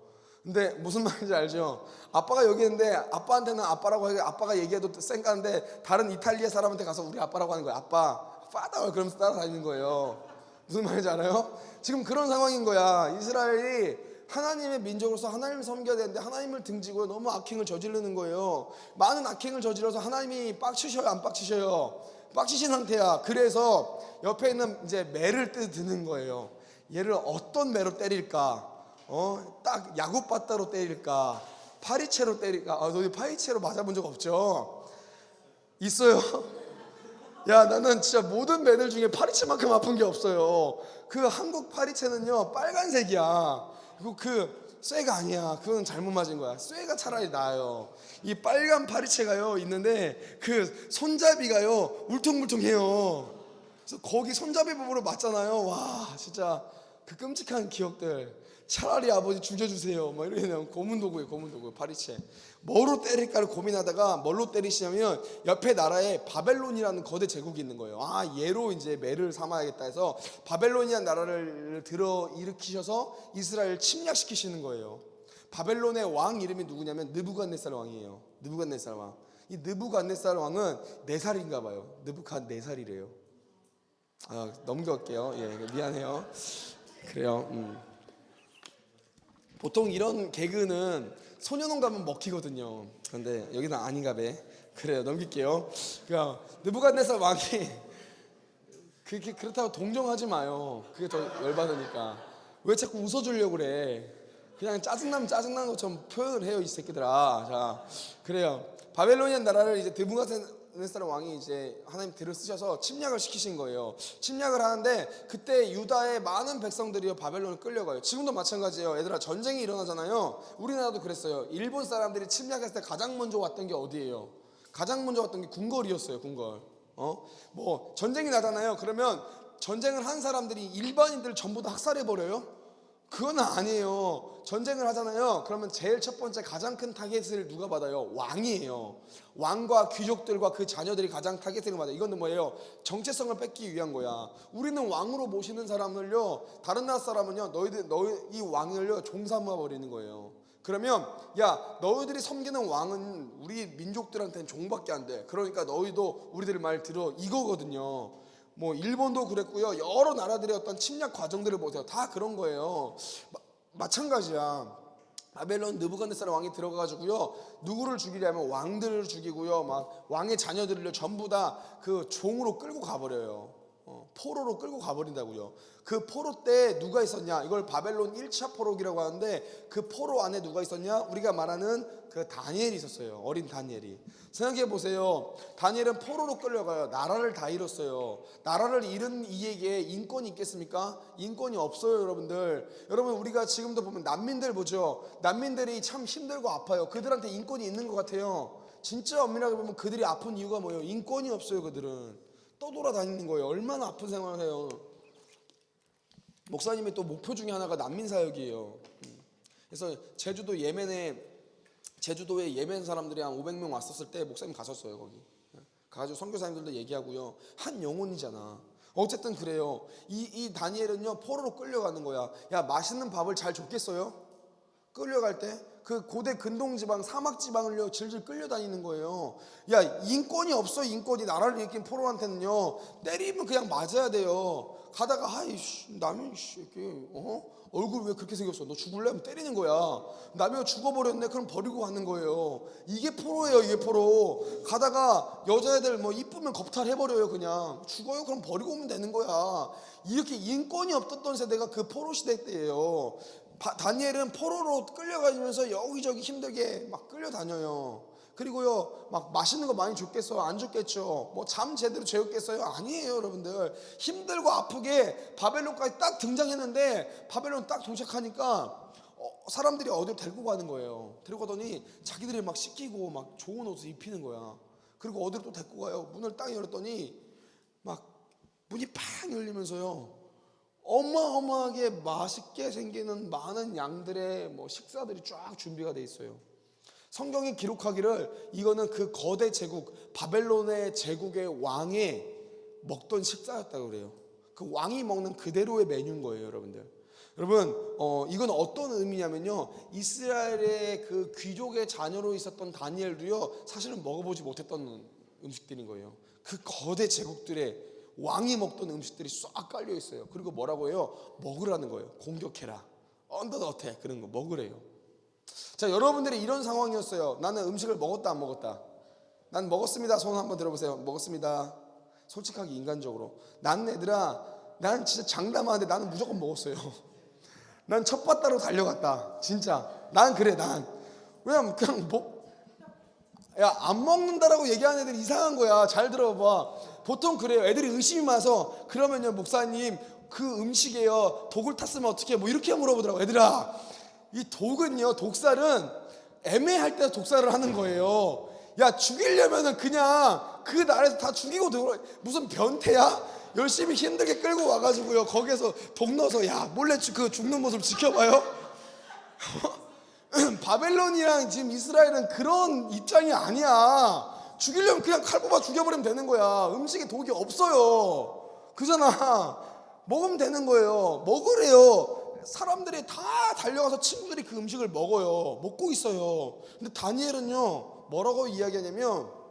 근데 무슨 말인지 알죠? 아빠가 여기 있는데 아빠한테는 아빠라고 하고 아빠가 얘기해도 쌩까는데 다른 이탈리아 사람한테 가서 우리 아빠라고 하는 거예요. 아빠, 파다 그러면서 따라다니는 거예요. 무슨 말인지 알아요? 지금 그런 상황인 거야. 이스라엘이 하나님의 민족으로서 하나님을 섬겨야 되는데 하나님을 등지고 너무 악행을 저지르는 거예요. 많은 악행을 저질러서 하나님이 빡치셔요, 안 빡치셔요? 빡치신 상태야. 그래서 옆에 있는 이제 매를 드는 거예요. 얘를 어떤 매로 때릴까? 딱 야구바따로 때릴까? 파리채로 때릴까? 너희 파리채로 맞아본 적 없죠? 있어요? 야, 나는 진짜 모든 매들 중에 파리채만큼 아픈 게 없어요. 그 한국 파리채는요 빨간색이야. 그리고 그 쇠가 아니야. 그건 잘못 맞은 거야. 쇠가 차라리 나아요. 이 빨간 파리채가요 있는데 그 손잡이가요 울퉁불퉁해요. 그래서 거기 손잡이 부분으로 맞잖아요. 와, 진짜 그 끔찍한 기억들. 차라리 아버지 죽여주세요 막 이렇게 되면 고문도구예요. 고문도구. 파리채. 뭐로 때릴까를 고민하다가 뭘로 때리시냐면 옆에 나라에 바벨론이라는 거대 제국이 있는 거예요. 얘로 이제 매를 삼아야겠다 해서 바벨론이라는 나라를 일으키셔서 이스라엘을 침략시키시는 거예요. 바벨론의 왕 이름이 누구냐면 느부갓네살 왕이에요. 느부갓네살 왕. 이 느부갓네살 왕은 4살인가 봐요. 느부갓네살이래요. 넘겨갈게요. 예, 미안해요. 그래요. 보통 이런 개그는 소년원 가면 먹히거든요. 그런데 여기는 아닌가 봐. 그래요, 넘길게요. 그러니까 느부갓네살 왕이 그렇다고 동정하지 마요. 그게 더 열받으니까. 왜 자꾸 웃어주려고 그래? 그냥 짜증나면 짜증나는 것처럼 표현을 해요, 이 새끼들아. 자, 그래요. 바벨로니안 나라를 이제 느부갓네살 왕이 이제 하나님 들을 쓰셔서 침략을 시키신 거예요. 침략을 하는데 그때 유다의 많은 백성들이요 바벨론을 끌려가요. 지금도 마찬가지예요. 얘들아, 전쟁이 일어나잖아요. 우리나라도 그랬어요. 일본 사람들이 침략했을 때 가장 먼저 왔던 게 어디예요? 가장 먼저 왔던 게 궁궐이었어요. 궁궐. 뭐 전쟁이 나잖아요. 그러면 전쟁을 한 사람들이 일반인들 전부 다 학살해 버려요? 그건 아니에요. 전쟁을 하잖아요. 그러면 제일 첫 번째 가장 큰 타겟을 누가 받아요? 왕이에요. 왕과 귀족들과 그 자녀들이 가장 타겟을 받아요. 이건 뭐예요? 정체성을 뺏기 위한 거야. 우리는 왕으로 모시는 사람을요, 다른 나라 사람은요, 너희 이 왕을요 종삼아 버리는 거예요. 그러면 야, 너희들이 섬기는 왕은 우리 민족들한테는 종밖에 안 돼. 그러니까 너희도 우리들 말 들어, 이거거든요. 뭐 일본도 그랬고요. 여러 나라들의 어떤 침략 과정들을 보세요. 다 그런 거예요. 마찬가지야. 바벨론 느부갓네살 왕이 들어가가지고요, 누구를 죽이려면 왕들을 죽이고요, 막 왕의 자녀들을 전부 다 그 종으로 끌고 가버려요. 포로로 끌고 가버린다고요. 그 포로 때 누가 있었냐? 이걸 바벨론 1차 포로기라고 하는데 그 포로 안에 누가 있었냐? 우리가 말하는 그 다니엘이 있었어요. 어린 다니엘이. 생각해 보세요. 다니엘은 포로로 끌려가요. 나라를 다 잃었어요. 나라를 잃은 이에게 인권이 있겠습니까? 인권이 없어요, 여러분들. 여러분, 우리가 지금도 보면 난민들 보죠. 난민들이 참 힘들고 아파요. 그들한테 인권이 있는 것 같아요. 진짜 엄밀하게 보면 그들이 아픈 이유가 뭐예요? 인권이 없어요. 그들은 떠돌아다니는 거예요. 얼마나 아픈 생활을 해요. 목사님의 또 목표 중에 하나가 난민 사역이에요. 그래서 제주도에 예멘 사람들이 한 500명 왔었을 때 목사님 가셨어요. 거기 가가지고 선교사님들도 얘기하고요. 한 영혼이잖아. 어쨌든 그래요. 이 다니엘은요 포로로 끌려가는 거야. 야, 맛있는 밥을 잘 줬겠어요? 끌려갈 때 그 고대 근동지방 사막지방을요 질질 끌려다니는 거예요. 야, 인권이 없어. 인권이. 나라를 일으킨 포로한테는요 때리면 그냥 맞아야 돼요. 가다가 아이씨 남이 이렇게 얼굴 왜 그렇게 생겼어? 너 죽을래? 하면 때리는 거야. 남이 죽어버렸네? 그럼 버리고 가는 거예요. 이게 포로예요. 이게 포로. 가다가 여자애들 뭐 이쁘면 겁탈해버려요. 그냥 죽어요? 그럼 버리고 오면 되는 거야. 이렇게 인권이 없었던 세대가 그 포로 시대 때예요. 다니엘은 포로로 끌려가면서 여기저기 힘들게 막 끌려다녀요. 그리고요 막 맛있는 거 많이 줬겠어요? 안 줬겠죠. 뭐 잠 제대로 재웠겠어요? 아니에요. 여러분들 힘들고 아프게 바벨론까지 딱 등장했는데 바벨론 딱 도착하니까 사람들이 어디로 데리고 가는 거예요. 데리고 가더니 자기들이 막 씻기고 막 좋은 옷을 입히는 거야. 그리고 어디로 또 데리고 가요. 문을 딱 열었더니 막 문이 팍 열리면서요 어마어마하게 맛있게 생기는 많은 양들의 뭐 식사들이 쫙 준비가 돼 있어요. 성경이 기록하기를 이거는 그 거대 제국 바벨론의 제국의 왕이 먹던 식사였다고 그래요. 그 왕이 먹는 그대로의 메뉴인 거예요, 여러분들. 여러분, 이건 어떤 의미냐면요, 이스라엘의 그 귀족의 자녀로 있었던 다니엘도요 사실은 먹어보지 못했던 음식들인 거예요. 그 거대 제국들의 왕이 먹던 음식들이 싹 깔려 있어요. 그리고 뭐라고 해요? 먹으라는 거예요. 공격해라, 언더 어택, 그런 거 먹으래요. 자, 여러분들이 이런 상황이었어요. 나는 음식을 먹었다 안 먹었다? 난 먹었습니다. 손 한번 들어보세요. 먹었습니다. 솔직하게 인간적으로 나는 얘들아, 난 진짜 장담하는데 나는 무조건 먹었어요. 난 첫바따로 달려갔다. 진짜 난 그래. 난 왜냐면 그냥 야, 안 먹는다라고 얘기하는 애들이 이상한 거야. 잘 들어봐. 보통 그래요. 애들이 의심이 많아서 그러면요, 목사님 그 음식에요 독을 탔으면 어떻게 뭐 이렇게 물어보더라고. 얘들아, 이 독은요, 독살은 애매할 때 독살을 하는 거예요. 야, 죽이려면은 그냥 그 나라에서 다 죽이고 무슨 변태야? 열심히 힘들게 끌고 와가지고요 거기에서 독 넣어서 야 몰래 그 죽는 모습 지켜봐요? 바벨론이랑 지금 이스라엘은 그런 입장이 아니야. 죽이려면 그냥 칼 뽑아 죽여버리면 되는 거야. 음식에 독이 없어요. 그잖아. 먹으면 되는 거예요. 먹으래요. 사람들이 다 달려가서 친구들이 그 음식을 먹어요. 먹고 있어요. 근데 다니엘은요 뭐라고 이야기하냐면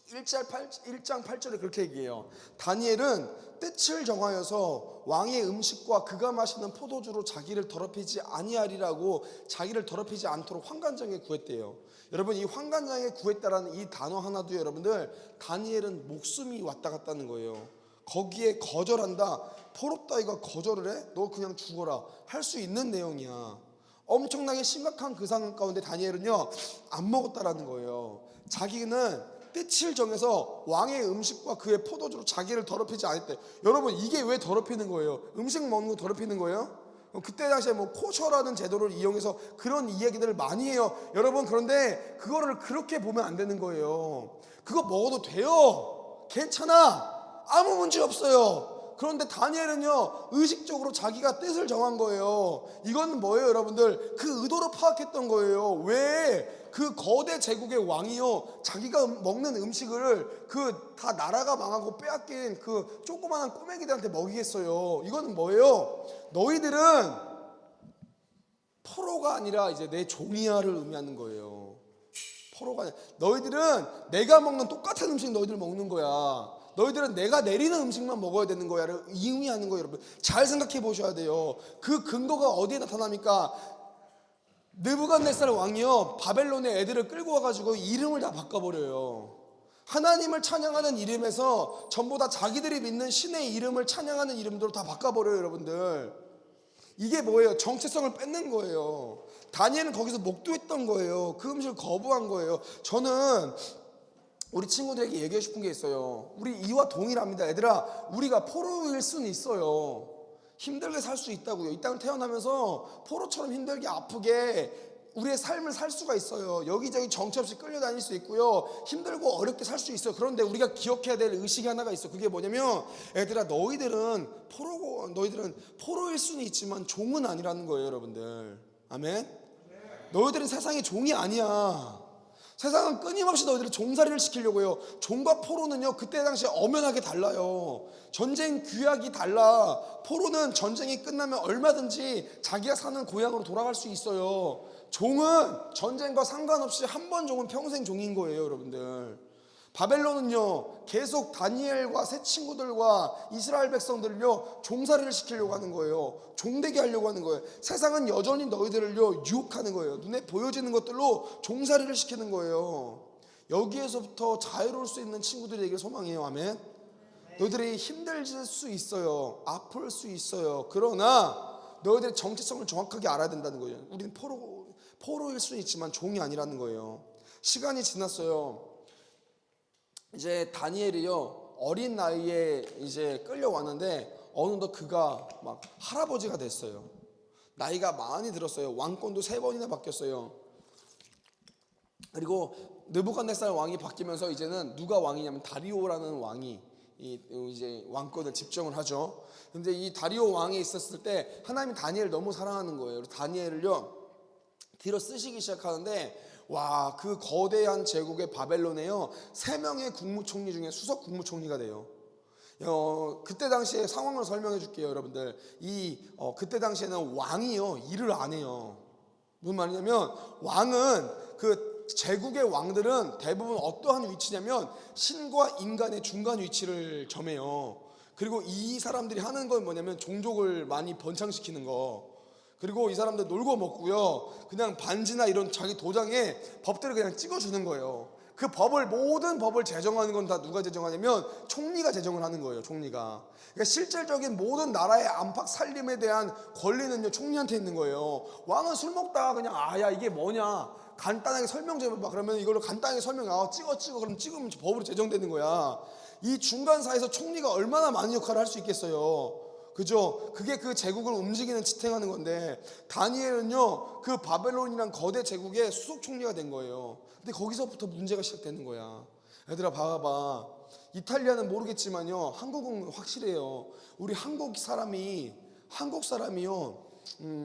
1장 8절에 그렇게 얘기해요. 다니엘은 뜻을 정하여서 왕의 음식과 그가 마시는 포도주로 자기를 더럽히지 아니하리라고, 자기를 더럽히지 않도록 환관장에 구했대요. 여러분, 이 환관장에 구했다라는 이 단어 하나도 여러분들 다니엘은 목숨이 왔다 갔다는 거예요. 거기에 거절한다. 포롭다이가 거절을 해? 너 그냥 죽어라 할 수 있는 내용이야. 엄청나게 심각한 그 상황 가운데 다니엘은요 안 먹었다라는 거예요. 자기는 뜻을 정해서 왕의 음식과 그의 포도주로 자기를 더럽히지 않았대. 여러분, 이게 왜 더럽히는 거예요? 음식 먹는 거 더럽히는 거예요? 그때 당시에 뭐 코셔라는 제도를 이용해서 그런 이야기들을 많이 해요. 여러분, 그런데 그거를 그렇게 보면 안 되는 거예요. 그거 먹어도 돼요. 괜찮아. 아무 문제 없어요. 그런데 다니엘은요 의식적으로 자기가 뜻을 정한 거예요. 이건 뭐예요, 여러분들? 그 의도로 파악했던 거예요. 왜 그 거대 제국의 왕이요 자기가 먹는 음식을 그 다 나라가 망하고 빼앗긴 그 조그마한 꼬맹이들한테 먹이겠어요? 이거는 뭐예요? 너희들은 포로가 아니라 이제 내 종이야를 의미하는 거예요. 포로가 아니라 너희들은 내가 먹는 똑같은 음식 너희들 먹는 거야. 너희들은 내가 내리는 음식만 먹어야 되는 거야를 의미하는 거예요. 여러분, 잘 생각해 보셔야 돼요. 그 근거가 어디에 나타납니까? 느부갓네살 왕이요 바벨론의 애들을 끌고 와가지고 이름을 다 바꿔버려요. 하나님을 찬양하는 이름에서 전부 다 자기들이 믿는 신의 이름을 찬양하는 이름으로 다 바꿔버려요. 여러분들, 이게 뭐예요? 정체성을 뺏는 거예요. 다니엘은 거기서 목도했던 거예요. 그 음식을 거부한 거예요. 저는 우리 친구들에게 얘기하고 싶은 게 있어요. 우리 이와 동일합니다. 얘들아, 우리가 포로일 수는 있어요. 힘들게 살 수 있다고요. 이 땅을 태어나면서 포로처럼 힘들게 아프게 우리의 삶을 살 수가 있어요. 여기저기 정처 없이 끌려다닐 수 있고요. 힘들고 어렵게 살 수 있어요. 그런데 우리가 기억해야 될 의식이 하나가 있어. 그게 뭐냐면, 얘들아, 너희들은 포로일 수는 있지만 종은 아니라는 거예요. 여러분들, 아멘? 너희들은 세상의 종이 아니야. 세상은 끊임없이 너희들을 종살이를 시키려고 해요. 종과 포로는요 그때 당시에 엄연하게 달라요. 전쟁 규약이 달라. 포로는 전쟁이 끝나면 얼마든지 자기가 사는 고향으로 돌아갈 수 있어요. 종은 전쟁과 상관없이 한 번 종은 평생 종인 거예요. 여러분들, 바벨론은요 계속 다니엘과 새 친구들과 이스라엘 백성들을요 종살이를 시키려고 하는 거예요. 종되게 하려고 하는 거예요. 세상은 여전히 너희들을요 유혹하는 거예요. 눈에 보여지는 것들로 종살이를 시키는 거예요. 여기에서부터 자유로울 수 있는 친구들에게 소망해요. 아멘. 너희들이 힘들 수 있어요. 아플 수 있어요. 그러나 너희들의 정체성을 정확하게 알아야 된다는 거예요. 우리는 포로일 수는 있지만 종이 아니라는 거예요. 시간이 지났어요. 이제 다니엘이요 어린 나이에 이제 끌려왔는데 어느덧 그가 막 할아버지가 됐어요. 나이가 많이 들었어요. 왕권도 3번이나 바뀌었어요. 그리고 느부갓네살 왕이 바뀌면서 이제는 누가 왕이냐면 다리오라는 왕이 이제 왕권을 집정을 하죠. 근데 이 다리오 왕이 있었을 때 하나님이 다니엘을 너무 사랑하는 거예요. 그래서 다니엘을요 뒤로 쓰시기 시작하는데, 와, 그 거대한 제국의 바벨론에요 3명의 국무총리 중에 수석 국무총리가 돼요. 그때 당시에 상황을 설명해 줄게요, 여러분들. 그때 당시에는 왕이요 일을 안 해요. 무슨 말이냐면, 왕은 그 제국의 왕들은 대부분 어떠한 위치냐면 신과 인간의 중간 위치를 점해요. 그리고 이 사람들이 하는 건 뭐냐면 종족을 많이 번창시키는 거. 그리고 이 사람들 놀고 먹고요, 그냥 반지나 이런 자기 도장에 법들을 그냥 찍어주는 거예요. 그 모든 법을 제정하는 건 다 누가 제정하냐면 총리가 제정을 하는 거예요. 총리가. 그러니까 실질적인 모든 나라의 안팎 살림에 대한 권리는요 총리한테 있는 거예요. 왕은 술 먹다가 그냥 야 이게 뭐냐 간단하게 설명 좀 해봐. 그러면 이걸로 간단하게 설명, 찍어 그럼 찍으면 법으로 제정되는 거야. 이 중간사에서 총리가 얼마나 많은 역할을 할 수 있겠어요. 그죠? 그게 그 제국을 움직이는 지탱하는 건데, 다니엘은요 그 바벨론이란 거대 제국의 수석 총리가 된 거예요. 근데 거기서부터 문제가 시작되는 거야. 얘들아 봐봐, 이탈리아는 모르겠지만요 한국은 확실해요. 우리 한국 사람이요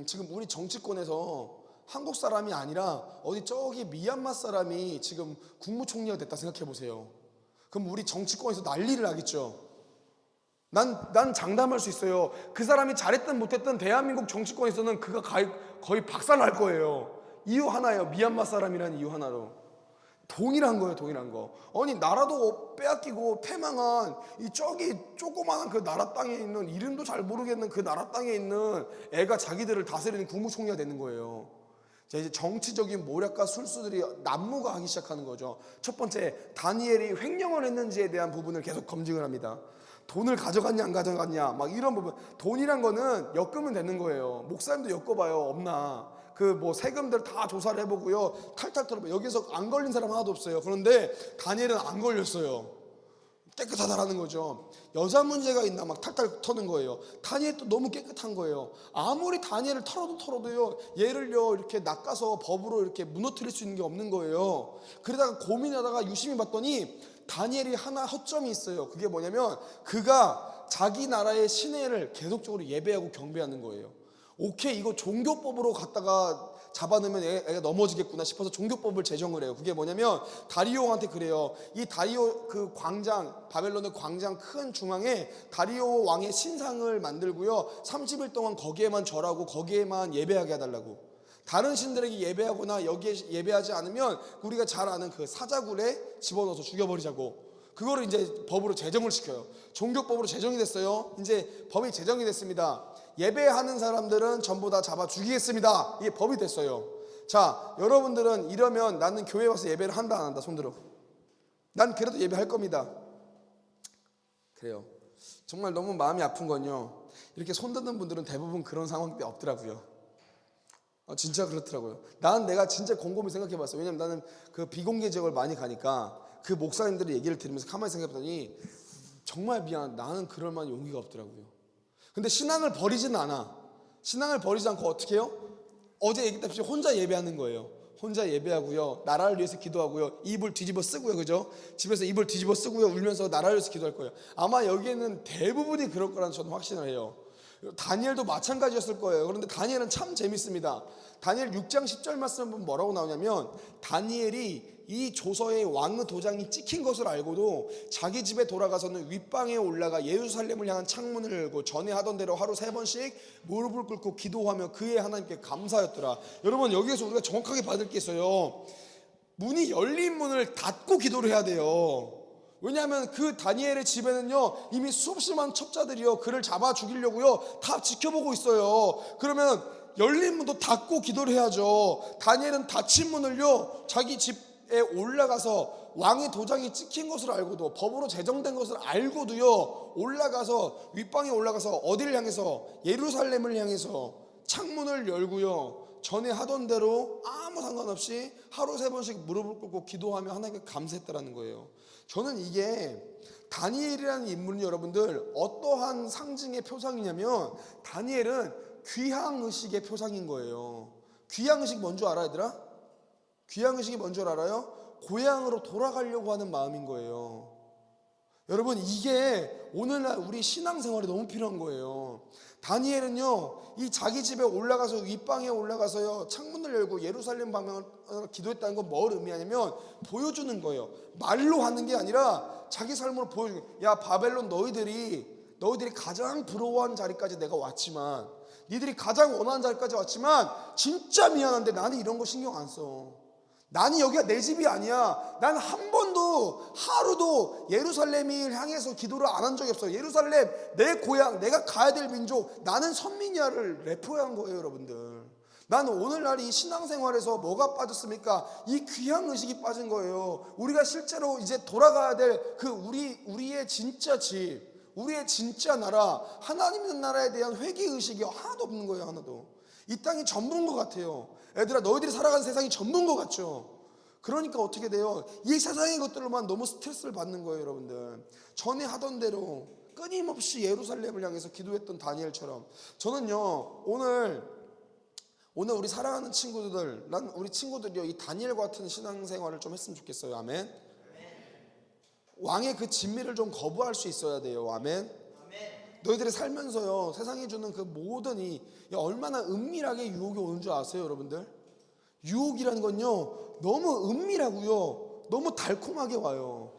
지금 우리 정치권에서 한국 사람이 아니라 어디 저기 미얀마 사람이 지금 국무총리가 됐다 생각해 보세요. 그럼 우리 정치권에서 난리를 나겠죠. 난 장담할 수 있어요. 그 사람이 잘했든 못했든 대한민국 정치권에서는 그가 거의 박살날 거예요. 이유 하나예요. 미얀마 사람이라는 이유 하나로. 동일한 거예요, 동일한 거. 아니, 나라도 빼앗기고 패망한 저기 조그마한 그 나라 땅에 있는, 이름도 잘 모르겠는 그 나라 땅에 있는 애가 자기들을 다스리는 국무총리가 되는 거예요. 이제 정치적인 모략과 술수들이 난무가 하기 시작하는 거죠. 첫 번째, 다니엘이 횡령을 했는지에 대한 부분을 계속 검증을 합니다. 돈을 가져갔냐 안 가져갔냐 막 이런 부분. 돈이란 거는 엮으면 되는 거예요. 목사님도 엮어봐요. 없나. 그 뭐 세금들 다 조사를 해보고요, 탈탈 털어봐요. 여기서 안 걸린 사람 하나도 없어요. 그런데 다니엘은 안 걸렸어요. 깨끗하다라는 거죠. 여자 문제가 있나 막 탈탈 터는 거예요. 다니엘도 너무 깨끗한 거예요. 아무리 다니엘을 털어도요 얘를요 이렇게 낚아서 법으로 이렇게 무너뜨릴 수 있는 게 없는 거예요. 그러다가 고민하다가 유심히 봤더니 다니엘이 하나 허점이 있어요. 그게 뭐냐면 그가 자기 나라의 신의를 계속적으로 예배하고 경배하는 거예요. 오케이, 이거 종교법으로 갖다가 잡아넣으면 애가 넘어지겠구나 싶어서 종교법을 제정을 해요. 그게 뭐냐면 다리오 왕한테 그래요. 이 다리오 그 광장, 바벨론의 광장 큰 중앙에 다리오 왕의 신상을 만들고요 30일 동안 거기에만 절하고 거기에만 예배하게 해달라고. 다른 신들에게 예배하거나 여기에 예배하지 않으면 우리가 잘 아는 그 사자굴에 집어넣어서 죽여버리자고. 그거를 이제 법으로 제정을 시켜요. 종교법으로 제정이 됐어요. 이제 법이 제정이 됐습니다. 예배하는 사람들은 전부 다 잡아 죽이겠습니다. 이게 법이 됐어요. 자, 여러분들은 이러면 나는 교회 와서 예배를 한다 안 한다? 손들어. 난 그래도 예배할 겁니다. 그래요. 정말 너무 마음이 아픈 건요, 이렇게 손드는 분들은 대부분 그런 상황이 없더라고요. 진짜 그렇더라고요. 내가 진짜 곰곰이 생각해봤어요. 왜냐면 나는 그 비공개 지역을 많이 가니까 그 목사님들의 얘기를 들으면서 가만히 생각해봤더니 정말 미안, 나는 그럴 만한 용기가 없더라고요. 근데 신앙을 버리지는 않아. 신앙을 버리지 않고 어떻게 해요? 어제 얘기했다시피 혼자 예배하는 거예요. 혼자 예배하고요, 나라를 위해서 기도하고요, 이불 뒤집어 쓰고요, 그죠? 집에서 이불 뒤집어 쓰고요, 울면서 나라를 위해서 기도할 거예요. 아마 여기에는 대부분이 그럴 거라는 저는 확신을 해요. 다니엘도 마찬가지였을 거예요. 그런데 다니엘은 참 재밌습니다. 다니엘 6장 10절 말씀 보면 뭐라고 나오냐면, 다니엘이 이 조서에 왕의 도장이 찍힌 것을 알고도 자기 집에 돌아가서는 윗방에 올라가 예루살렘을 향한 창문을 열고 전에 하던 대로 하루 3번씩 무릎을 꿇고 기도하며 그의 하나님께 감사하였더라. 여러분, 여기에서 우리가 정확하게 받을 게 있어요. 문이 열린 문을 닫고 기도를 해야 돼요. 왜냐하면 그 다니엘의 집에는요 이미 수없이 많은 첩자들이요 그를 잡아 죽이려고요 다 지켜보고 있어요. 그러면 열린 문도 닫고 기도를 해야죠. 다니엘은 닫힌 문을요 자기 집에 올라가서 왕의 도장이 찍힌 것을 알고도, 법으로 제정된 것을 알고도요 올라가서 윗방에 올라가서 어디를 향해서? 예루살렘을 향해서 창문을 열고요 전에 하던 대로 아무 상관없이 하루 3번씩 무릎을 꿇고 기도하며 하나님께 감사했다라는 거예요. 저는 이게 다니엘이라는 인물은 여러분들 어떠한 상징의 표상이냐면, 다니엘은 귀향의식의 표상인 거예요. 귀향의식 뭔 줄 알아, 얘들아? 귀향의식이 뭔 줄 알아요? 고향으로 돌아가려고 하는 마음인 거예요. 여러분, 이게 오늘날 우리 신앙생활에 너무 필요한 거예요. 다니엘은요, 이 자기 집에 올라가서 윗방에 올라가서요, 창문을 열고 예루살렘 방향을 기도했다는 건 뭘 의미하냐면 보여주는 거예요. 말로 하는 게 아니라 자기 삶으로 보여주는 거예요. 야, 바벨론, 너희들이 가장 부러워하는 자리까지 내가 왔지만, 니들이 가장 원하는 자리까지 왔지만 진짜 미안한데 나는 이런 거 신경 안 써. 나는 여기가 내 집이 아니야. 난 한 번도 하루도 예루살렘을 향해서 기도를 안 한 적이 없어요. 예루살렘 내 고향, 내가 가야 될 민족, 나는 선민이야를 래퍼한 거예요. 여러분들, 나는 오늘날 이 신앙생활에서 뭐가 빠졌습니까? 이 귀향의식이 빠진 거예요. 우리가 실제로 이제 돌아가야 될 그 우리의 진짜 집, 우리의 진짜 나라, 하나님 있는 나라에 대한 회개의식이 하나도 없는 거예요. 하나도. 이 땅이 전부인 것 같아요. 애들아, 너희들이 살아가는 세상이 전부인 것 같죠? 그러니까 어떻게 돼요? 이 세상의 것들로만 너무 스트레스를 받는 거예요. 여러분들, 전에 하던 대로 끊임없이 예루살렘을 향해서 기도했던 다니엘처럼, 저는요, 오늘 우리 사랑하는 친구들, 우리 친구들이요, 이 다니엘 같은 신앙생활을 좀 했으면 좋겠어요. 아멘. 왕의 그 진미를 좀 거부할 수 있어야 돼요. 아멘. 너희들이 살면서요, 세상이 주는 그 모든 이 얼마나 은밀하게 유혹이 오는 줄 아세요? 여러분들, 유혹이라는 건요, 너무 은밀하고요, 너무 달콤하게 와요.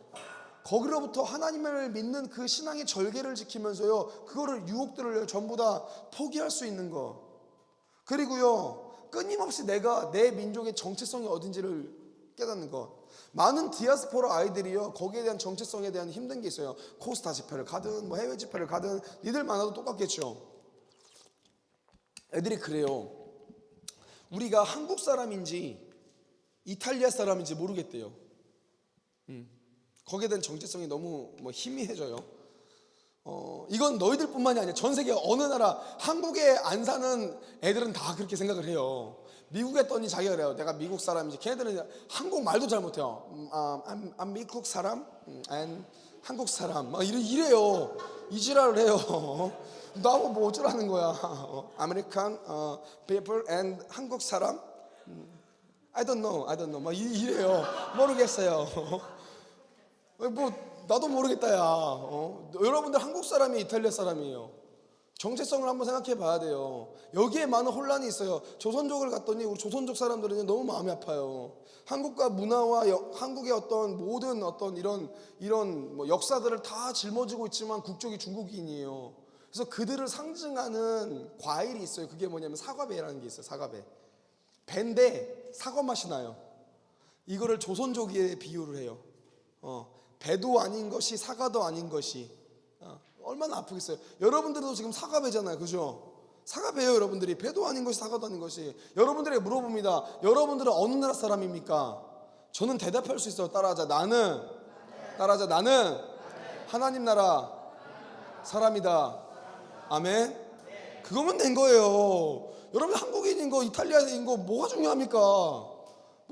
거기로부터 하나님을 믿는 그 신앙의 절개를 지키면서요, 그거를, 유혹들을 전부 다 포기할 수 있는 거. 그리고요, 끊임없이 내가 내 민족의 정체성이 어딘지를 깨닫는 것. 많은 디아스포라 아이들이요, 거기에 대한 정체성에 대한 힘든 게 있어요. 코스타 집회를 가든 뭐 해외 집회를 가든 니들 많아도 똑같겠죠. 애들이 그래요. 우리가 한국 사람인지 이탈리아 사람인지 모르겠대요. 거기에 대한 정체성이 너무 희미해져요. 이건 너희들뿐만이 아니라 전 세계 어느 나라, 한국에 안 사는 애들은 다 그렇게 생각을 해요. 미국에 떠니 자기가 그래요. 내가 미국 사람이지. 걔네들은 한국 말도 잘 못해요. 미국 사람, 한국 사람, 막 이래요. 이지랄을 해요. 나보고 뭐 어쩌라는 거야. American people and 한국 사람, I don't know. 막 이래요. 모르겠어요. 나도 모르겠다, 야. 여러분들 한국 사람이 이탈리아 사람이에요. 정체성을 한번 생각해 봐야 돼요. 여기에 많은 혼란이 있어요. 조선족을 갔더니 우리 조선족 사람들은 너무 마음이 아파요. 한국과 문화와 한국의 어떤 모든 이런 역사들을 다 짊어지고 있지만 국적이 중국인이에요. 그래서 그들을 상징하는 과일이 있어요. 그게 뭐냐면 사과배라는 게 있어요. 사과배. 배인데 사과 맛이 나요. 이거를 조선족에 비유를 해요. 배도 아닌 것이 사과도 아닌 것이 얼마나 아프겠어요. 여러분들도 지금 사과배잖아요. 그죠? 사과배예요. 여러분들이. 배도 아닌 것이 사과도 아닌 것이. 여러분들에게 물어봅니다. 여러분들은 어느 나라 사람입니까? 저는 대답할 수 있어요. 따라하자. 나는 하나님 나라 사람이다. 아멘. 그거면 된 거예요. 여러분, 한국인인 거, 이탈리아인인 거 뭐가 중요합니까?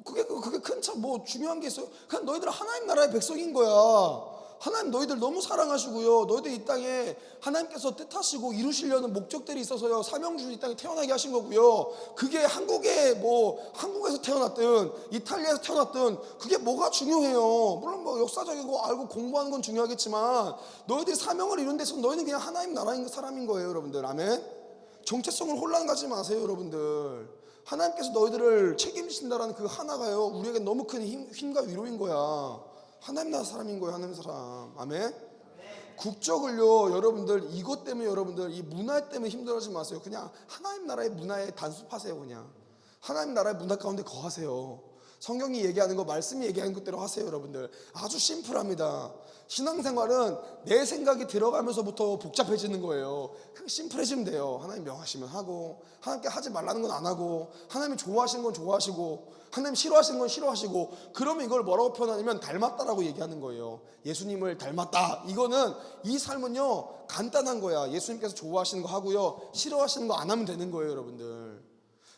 그게 큰 차 뭐 중요한 게 있어요? 그냥 너희들 하나님 나라의 백성인 거야. 하나님 너희들 너무 사랑하시고요, 너희들 이 땅에 하나님께서 뜻하시고 이루시려는 목적들이 있어서요, 사명주로 이 땅에 태어나게 하신 거고요. 그게 한국에서 태어났든 이탈리아에서 태어났든 그게 뭐가 중요해요. 물론 역사적이고 알고 공부하는 건 중요하겠지만 너희들이 사명을 이룬 데서 너희는 그냥 하나님 나라인 사람인 거예요. 여러분들, 아멘. 정체성을 혼란 가지 마세요. 여러분들, 하나님께서 너희들을 책임지신다라는 그 하나가요, 우리에게 너무 큰 힘과 위로인 거야. 하나님 나라 사람인 거예요. 하나님 사람. 아멘. 국적을요, 여러분들, 이것 때문에 여러분들 이 문화 때문에 힘들어하지 마세요. 그냥 하나님 나라의 문화에 단습하세요. 그냥 하나님 나라의 문화 가운데 거하세요. 성경이 얘기하는 거, 말씀이 얘기하는 것대로 하세요. 여러분들, 아주 심플합니다. 신앙생활은 내 생각이 들어가면서부터 복잡해지는 거예요. 그냥 심플해지면 돼요. 하나님 명하시면 하고, 하나님께 하지 말라는 건 안 하고, 하나님이 좋아하시는 건 좋아하시고, 하나님 싫어하시는 건 싫어하시고. 그러면 이걸 뭐라고 표현하냐면 닮았다라고 얘기하는 거예요. 예수님을 닮았다. 이거는, 이 삶은요 간단한 거야. 예수님께서 좋아하시는 거 하고요, 싫어하시는 거 안 하면 되는 거예요.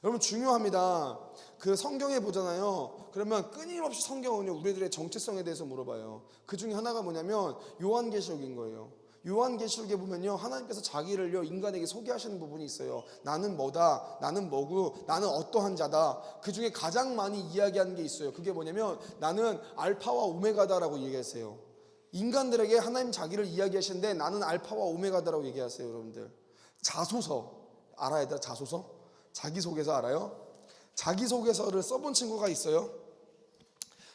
여러분 중요합니다. 그 성경에 보잖아요. 그러면 끊임없이 성경은요, 우리들의 정체성에 대해서 물어봐요. 그 중에 하나가 뭐냐면 요한계시록인 거예요. 요한계시록에 보면요, 하나님께서 자기를요 인간에게 소개하시는 부분이 있어요. 나는 뭐다, 나는 뭐고, 나는 어떠한 자다. 그 중에 가장 많이 이야기하는 게 있어요. 그게 뭐냐면 나는 알파와 오메가다라고 얘기하세요. 인간들에게 하나님 자기를 이야기하시는데 나는 알파와 오메가다라고 얘기하세요. 여러분들 자소서 알아야 돼. 자소서 자기소개서 알아요? 자기소개서를 써본 친구가 있어요?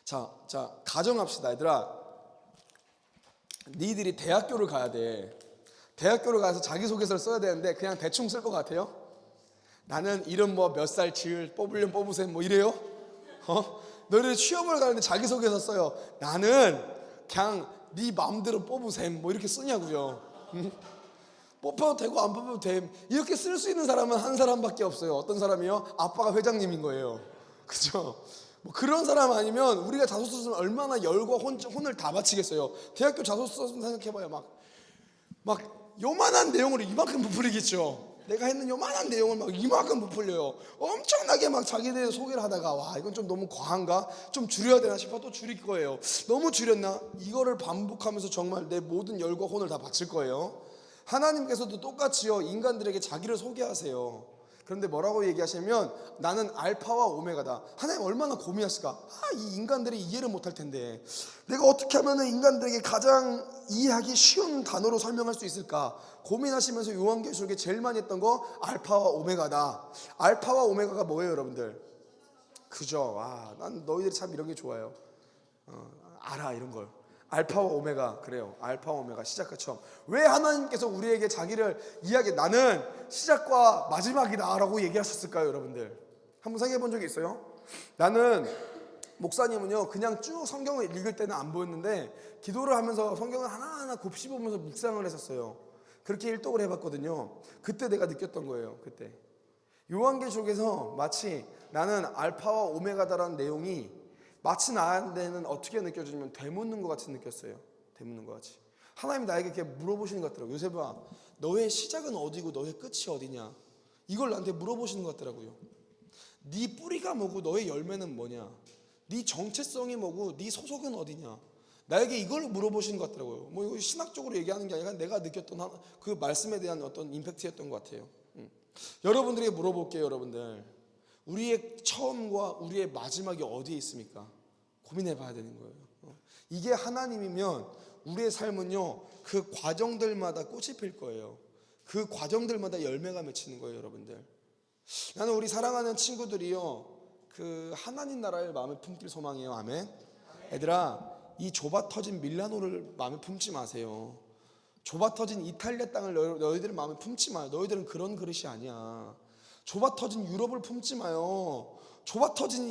자 가정합시다. 얘들아, 니들이 대학교를 가야 돼. 대학교를 가서 자기소개서를 써야 되는데 그냥 대충 쓸 것 같아요? 나는 이름 뭐 몇 살 지을 뽑으려면 뽑으세요 뭐 이래요? 너희들 취업을 가는데 자기소개서 써요. 나는 그냥 네 마음대로 뽑으셈 뭐 이렇게 쓰냐고요. 뽑혀도 되고 안 뽑혀도 됨. 이렇게 쓸 수 있는 사람은 한 사람밖에 없어요. 어떤 사람이요? 아빠가 회장님인 거예요. 그죠? 뭐 그런 사람 아니면 우리가 자소서 쓰면 얼마나 열과 혼을 다 바치겠어요. 대학교 자소서 쓰면 생각해봐요. 막 요만한 내용으로 이만큼 부풀리겠죠. 내가 했는 요만한 내용을 막 이만큼 부풀려요. 엄청나게 막 자기들 소개를 하다가 와 이건 좀 너무 과한가? 좀 줄여야 되나 싶어 또 줄일 거예요. 너무 줄였나? 이거를 반복하면서 정말 내 모든 열과 혼을 다 바칠 거예요. 하나님께서도 똑같이요 인간들에게 자기를 소개하세요. 그런데 뭐라고 얘기하시면 나는 알파와 오메가다. 하나님 얼마나 고민하실까? 이 인간들이 이해를 못할 텐데 내가 어떻게 하면 인간들에게 가장 이해하기 쉬운 단어로 설명할 수 있을까? 고민하시면서 요한계시록에 제일 많이 했던 거 알파와 오메가다. 알파와 오메가가 뭐예요 여러분들? 그죠? 난 너희들이 참 이런 게 좋아요. 알아 이런 걸. 알파와 오메가. 그래요. 알파와 오메가 시작과 처음. 왜 하나님께서 우리에게 자기를 나는 시작과 마지막이다 라고 얘기하셨을까요 여러분들? 한번 생각해 본 적이 있어요? 나는 목사님은요 그냥 쭉 성경을 읽을 때는 안 보였는데 기도를 하면서 성경을 하나하나 곱씹으면서 묵상을 했었어요. 그렇게 일독을 해봤거든요. 그때 내가 느꼈던 거예요. 그때 요한계시록에서 마치 나는 알파와 오메가다라는 내용이 마치 나한테는 어떻게 느껴지냐면 되묻는 것 같이 느꼈어요. 되묻는 것 같이. 하나님이 나에게 이렇게 물어보시는 것 같더라고요. 요셉아, 너의 시작은 어디고 너의 끝이 어디냐? 이걸 나한테 물어보시는 것 같더라고요. 네 뿌리가 뭐고 너의 열매는 뭐냐? 네 정체성이 뭐고 네 소속은 어디냐? 나에게 이걸 물어보시는 것 같더라고요. 뭐 이거 신학적으로 얘기하는 게 아니라 내가 느꼈던 그 말씀에 대한 어떤 임팩트였던 것 같아요. 여러분들에게 물어볼게요. 여러분들, 우리의 처음과 우리의 마지막이 어디에 있습니까? 고민해 봐야 되는 거예요. 이게 하나님이면 우리의 삶은요 그 과정들마다 꽃이 필 거예요. 그 과정들마다 열매가 맺히는 거예요. 여러분들, 나는 우리 사랑하는 친구들이요 그 하나님 나라를 마음에 품길 소망해요. 아멘. 얘들아, 이 좁아 터진 밀라노를 마음에 품지 마세요. 좁아 터진 이탈리아 땅을 너희들은 마음에 품지 마요. 너희들은 그런 그릇이 아니야. 좁아 터진 유럽을 품지 마요. 좁아 터진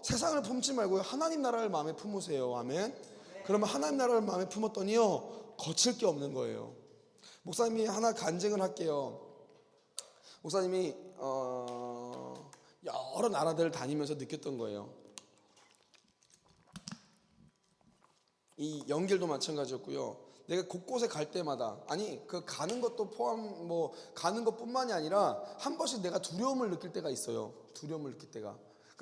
세상을 품지 말고요 하나님 나라를 마음에 품으세요. 아멘. 그러면 하나님 나라를 마음에 품었더니요 거칠 게 없는 거예요. 목사님이 하나 간증을 할게요. 목사님이 여러 나라들을 다니면서 느꼈던 거예요. 이 연결도 마찬가지였고요. 내가 곳곳에 갈 때마다 그 가는 것도 포함 가는 것뿐만이 아니라 한 번씩 내가 두려움을 느낄 때가 있어요. 두려움을 느낄 때가.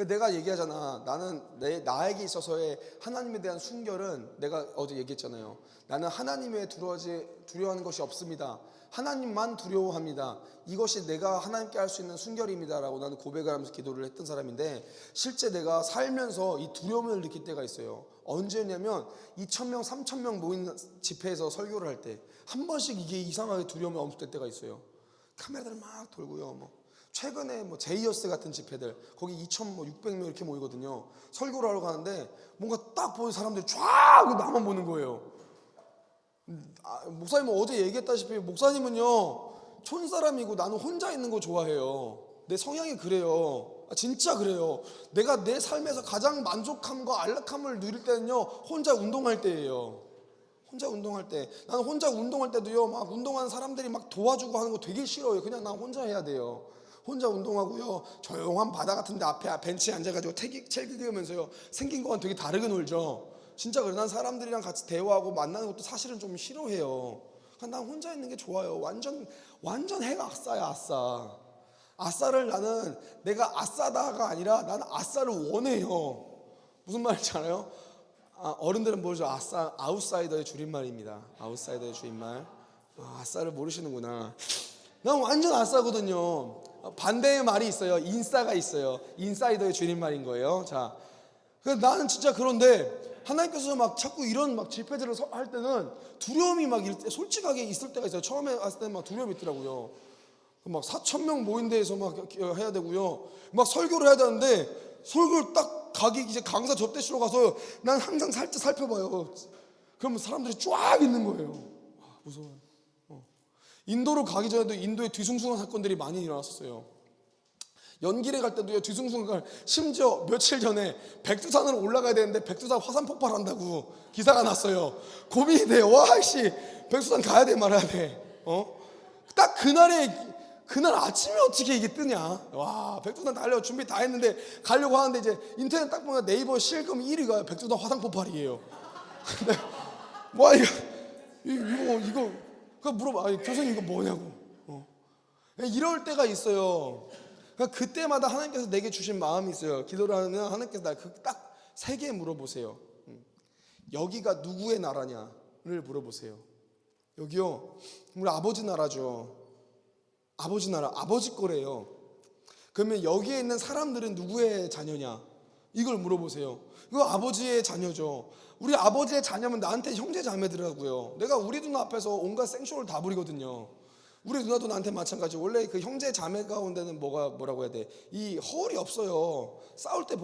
내가 얘기하잖아. 나는 나에게 있어서의 하나님에 대한 순결은 내가 어제 얘기했잖아요. 나는 하나님에 두려워하는 것이 없습니다. 하나님만 두려워합니다. 이것이 내가 하나님께 할 수 있는 순결입니다라고 나는 고백을 하면서 기도를 했던 사람인데, 실제 내가 살면서 이 두려움을 느낄 때가 있어요. 언제냐면 2,000명 3,000명 모인 집회에서 설교를 할 때 한 번씩 이게 이상하게 두려움이 엄습될 때가 있어요. 카메라들 막 돌고요. 최근에 제이어스 같은 집회들 거기 2,600명 이렇게 모이거든요. 설교를 하러 가는데 뭔가 딱 보는 사람들이 쫙 나만 보는 거예요. 목사님은 어제 얘기했다시피 목사님은요 촌사람이고 나는 혼자 있는 거 좋아해요. 내 성향이 그래요. 진짜 그래요. 내가 내 삶에서 가장 만족함과 안락함을 누릴 때는요 혼자 운동할 때예요. 혼자 운동할 때. 나는 혼자 운동할 때도요 막 운동하는 사람들이 막 도와주고 하는 거 되게 싫어요. 그냥 난 혼자 해야 돼요. 혼자 운동하고요 조용한 바다 같은 데 앞에 벤치에 앉아가지고 책 읽으면서요 생긴 거랑 되게 다르게 놀죠. 진짜 그래. 난 사람들이랑 같이 대화하고 만나는 것도 사실은 좀 싫어해요. 난 혼자 있는 게 좋아요. 완전 해가 아싸야. 아싸를 나는 내가 아싸다가 아니라 나는 아싸를 원해요. 무슨 말인지 알아요? 어른들은 모르죠. 아싸, 아웃사이더의 줄임말입니다. 아웃사이더의 줄임말. 아싸를 모르시는구나. 난 완전 아싸거든요. 반대의 말이 있어요. 인싸가 있어요. 인사이더의 줄임말인 거예요. 자, 나는 진짜 그런데 하나님께서 막 자꾸 이런 막 집회들을 할 때는 두려움이 막 솔직하게 있을 때가 있어요. 처음에 왔을 때는 막 두려움이 있더라고요. 막 4,000명 모인 데에서 막 해야 되고요. 막 설교를 해야 되는데 설교를 딱 가기 이제 강사 접대실로 가서 난 항상 살짝 살펴봐요. 그러면 사람들이 쫙 있는 거예요. 무서워요. 인도로 가기 전에도 인도에 뒤숭숭한 사건들이 많이 일어났었어요. 연길에 갈 때도요, 뒤숭숭한, 심지어 며칠 전에 백두산을 올라가야 되는데 백두산 화산 폭발한다고 기사가 났어요. 고민이 돼요. 와, 씨, 백두산 가야 돼 말아야 돼. 딱 그날 아침에 어떻게 이게 뜨냐. 와, 백두산 달려 준비 다 했는데 가려고 하는데 이제 인터넷 딱 보면 네이버 실검 1위가 백두산 화산 폭발이에요. 근데 와, 이거 그 물어봐. 아니, 교수님 이거 뭐냐고. 이럴 때가 있어요. 그러니까 그때마다 하나님께서 내게 주신 마음이 있어요. 기도를 하면 하나님께서 나 딱 3개 물어보세요. 여기가 누구의 나라냐를 물어보세요. 여기요, 우리 아버지 나라죠. 아버지 나라, 아버지 거래요. 그러면 여기에 있는 사람들은 누구의 자녀냐? 이걸 물어보세요. 이거 아버지의 자녀죠. 우리 아버지의 자녀면 나한테 형제 자매더라고요. 내가 우리 누나 앞에서 온갖 생쇼를 다 부리거든요. 우리 누나도 나한테 마찬가지. 원래 그 형제 자매 가운데는 뭐라고 해야 돼? 이 허울이 없어요. 싸울 때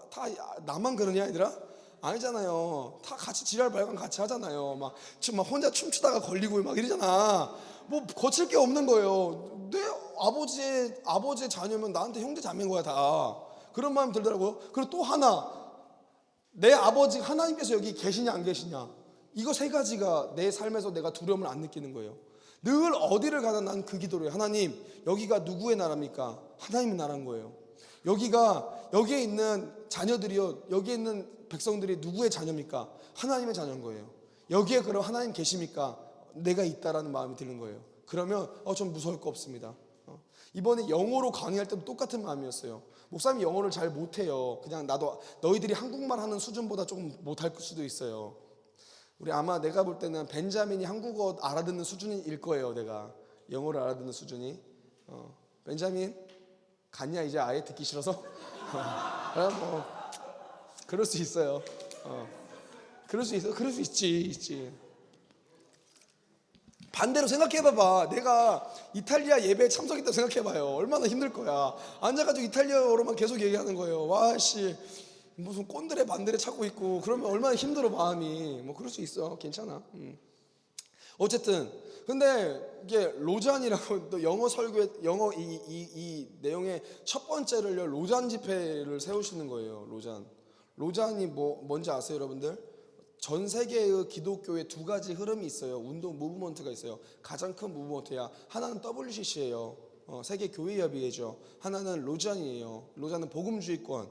다 나만 그러냐 얘들아? 아니잖아요. 다 같이 지랄 발광 같이 하잖아요. 막 혼자 춤추다가 걸리고 막 이러잖아. 뭐 거칠 게 없는 거예요. 내 아버지의 자녀면 나한테 형제 자매인 거야 다. 그런 마음이 들더라고요. 그리고 또 하나, 내 아버지 하나님께서 여기 계시냐 안 계시냐, 이거 3가지가 내 삶에서 내가 두려움을 안 느끼는 거예요. 늘 어디를 가나 난 그 기도를 해요. 하나님, 여기가 누구의 나라입니까? 하나님의 나라인 거예요. 여기에 있는 자녀들이요, 여기에 있는 백성들이 누구의 자녀입니까? 하나님의 자녀인 거예요. 여기에 그럼 하나님 계십니까? 내가 있다라는 마음이 드는 거예요. 그러면 좀 무서울 거 없습니다. 이번에 영어로 강의할 때도 똑같은 마음이었어요. 목사님이 영어를 잘 못해요. 그냥 나도 너희들이 한국말 하는 수준보다 조금 못할 수도 있어요. 우리 아마 내가 볼 때는 벤자민이 한국어 알아듣는 수준일 거예요. 내가 영어를 알아듣는 수준이. 벤자민 갔냐 이제 아예 듣기 싫어서? 뭐 그럴 수 있어요. 그럴 수 있지. 반대로 생각해봐봐. 내가 이탈리아 예배에 참석했다고 생각해봐요. 얼마나 힘들 거야. 앉아가지고 이탈리아어로만 계속 얘기하는 거예요. 와씨, 무슨 꼰드레 반드레 찾고 있고 그러면 얼마나 힘들어 마음이. 뭐 그럴 수 있어. 괜찮아. 어쨌든 근데 이게 로잔이라고 또 영어 이 내용의 첫 번째를요, 로잔 집회를 세우시는 거예요. 로잔이 뭔지 아세요, 여러분들? 전 세계의 기독교에 2가지 흐름이 있어요. 운동 무브먼트가 있어요. 가장 큰 무브먼트야. 하나는 WCC예요. 세계 교회 협의회죠. 하나는 로잔이에요. 로잔은 복음주의권.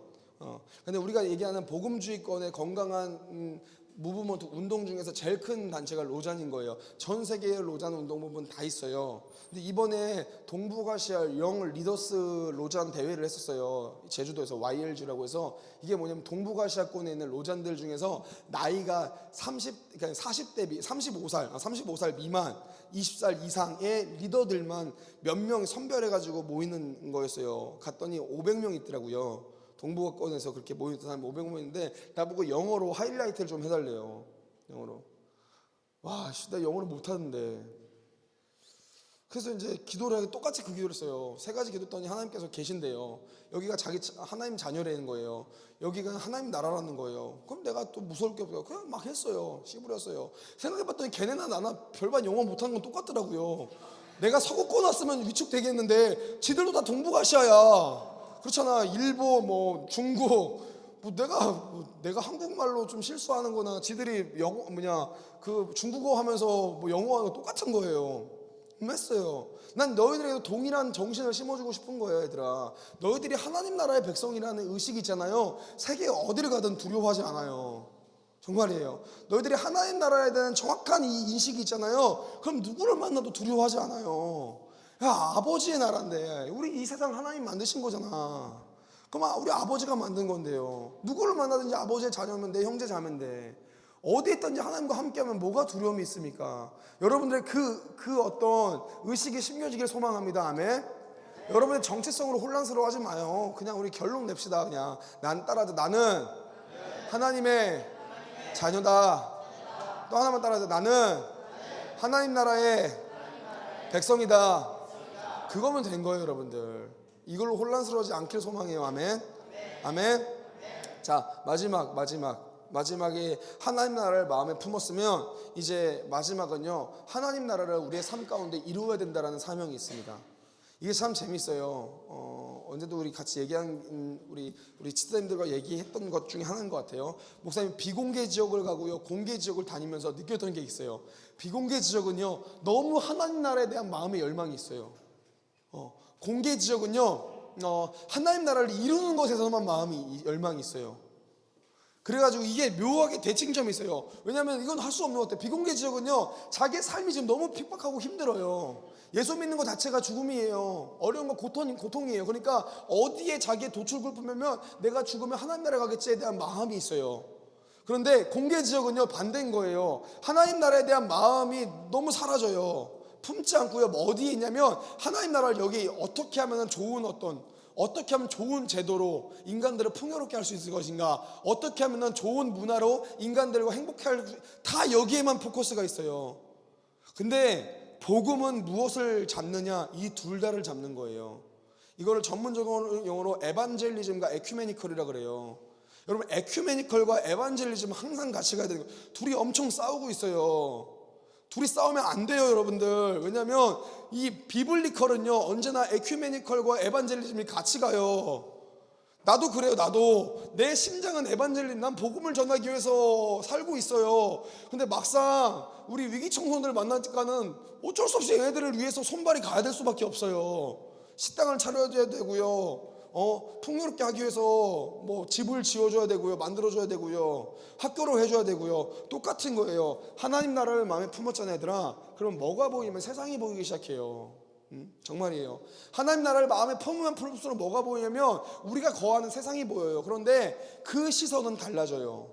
근데 우리가 얘기하는 복음주의권의 건강한 무브먼트 운동 중에서 제일 큰 단체가 로잔인 거예요. 전 세계의 로잔 운동부분 다 있어요. 근데 이번에 동북아시아 영 리더스 로잔 대회를 했었어요. 제주도에서 YLG라고 해서, 이게 뭐냐면 동북아시아권에 있는 로잔들 중에서 나이가 35살 미만 20살 이상의 리더들만 몇 명 선별해가지고 모이는 거였어요. 갔더니 500명 있더라고요. 동북아권에서 그렇게 모인 사람이 500명인데 나보고 영어로 하이라이트를 좀 해달래요. 영어로. 와, 나 영어를 못하는데. 그래서 이제 기도를 하게 똑같이 그 기도를 했어요. 3가지 기도했더니 하나님께서 계신대요. 여기가 하나님 자녀라는 거예요. 여기가 하나님 나라라는 거예요. 그럼 내가 또 무서울 게 없어요. 그냥 막 했어요. 씨부렸어요. 생각해봤더니 걔네나 나나 별반 영어 못하는 건 똑같더라고요. 내가 서구권 왔으면 위축되겠는데 지들도 다 동북아시아야. 그렇잖아. 일본, 중국, 내가 한국말로 좀 실수하는 거나 지들이 중국어 하면서 영어 하는 거 똑같은 거예요. 했어요. 난 너희들에게도 동일한 정신을 심어주고 싶은 거예요, 얘들아. 너희들이 하나님 나라의 백성이라는 의식이 있잖아요. 세계 어디를 가든 두려워하지 않아요. 정말이에요. 너희들이 하나님 나라에 대한 정확한 이 인식이 있잖아요. 그럼 누구를 만나도 두려워하지 않아요. 야, 아버지의 나라인데 우리 이 세상 하나님 만드신 거잖아. 그럼 우리 아버지가 만든 건데요. 누구를 만나든지 아버지의 자녀면 내 형제 자매인데 어디에 있든지 하나님과 함께하면 뭐가 두려움이 있습니까? 여러분들의 그 어떤 의식이 심겨지길 소망합니다. 아멘. 여러분의 정체성으로 혼란스러워하지 마요. 그냥 우리 결론 냅시다. 그냥 나는 하나님의 자녀다. 또 하나만 따라하자. 나는 하나님 나라의 백성이다. 그거면 된 거예요, 여러분들. 이걸로 혼란스러워지지 않길 소망해요. 아멘. 아멘. 자, 마지막에 하나님 나라를 마음에 품었으면 이제 마지막은요, 하나님 나라를 우리의 삶 가운데 이루어야 된다라는 사명이 있습니다. 이게 참 재밌어요. 언제도 우리 같이 얘기한 우리 지도자님들과 얘기했던 것 중에 하나인 것 같아요. 목사님 비공개 지역을 가고요, 공개 지역을 다니면서 느꼈던 게 있어요. 비공개 지역은요, 너무 하나님 나라에 대한 마음의 열망이 있어요. 공개 지역은요, 하나님 나라를 이루는 것에서만 마음이 열망이 있어요. 그래가지고 이게 묘하게 대칭점이 있어요. 왜냐하면 이건 할 수 없는 것 같아요. 비공개 지역은요, 자기의 삶이 지금 너무 핍박하고 힘들어요. 예수 믿는 것 자체가 죽음이에요. 어려운 건 고통이에요. 그러니까 어디에 자기의 도출구를 품으면 내가 죽으면 하나님 나라에 가겠지에 대한 마음이 있어요. 그런데 공개 지역은요, 반대인 거예요. 하나님 나라에 대한 마음이 너무 사라져요. 품지 않고요, 어디에 있냐면 하나님 나라를 여기 어떻게 하면 어떻게 하면 좋은 제도로 인간들을 풍요롭게 할 수 있을 것인가, 어떻게 하면 좋은 문화로 인간들과 행복해 다 여기에만 포커스가 있어요. 근데 복음은 무엇을 잡느냐? 이 둘 다를 잡는 거예요. 이거를 전문적인 용어로 에반젤리즘과 에큐메니컬이라 그래요. 여러분, 에큐메니컬과 에반젤리즘은 항상 같이 가야 되는 거예요. 둘이 엄청 싸우고 있어요. 둘이 싸우면 안 돼요, 여러분들. 왜냐하면 이 비블리컬은요, 언제나 에큐메니컬과 에반젤리즘이 같이 가요. 나도 그래요. 나도 내 심장은 에반젤린, 난 복음을 전하기 위해서 살고 있어요. 근데 막상 우리 위기 청소년들 만나니까는 어쩔 수 없이 얘네들을 위해서 손발이 가야 될 수밖에 없어요. 식당을 차려줘야 되고요, 풍요롭게 하기 위해서 뭐 집을 지어줘야 되고요, 만들어줘야 되고요, 학교를 해줘야 되고요. 똑같은 거예요. 하나님 나라를 마음에 품었잖아요, 얘들아. 그럼 뭐가 보이면 세상이 보이기 시작해요. 정말이에요. 하나님 나라를 마음에 품으면 품을수록 뭐가 보이냐면 우리가 거하는 세상이 보여요. 그런데 그 시선은 달라져요.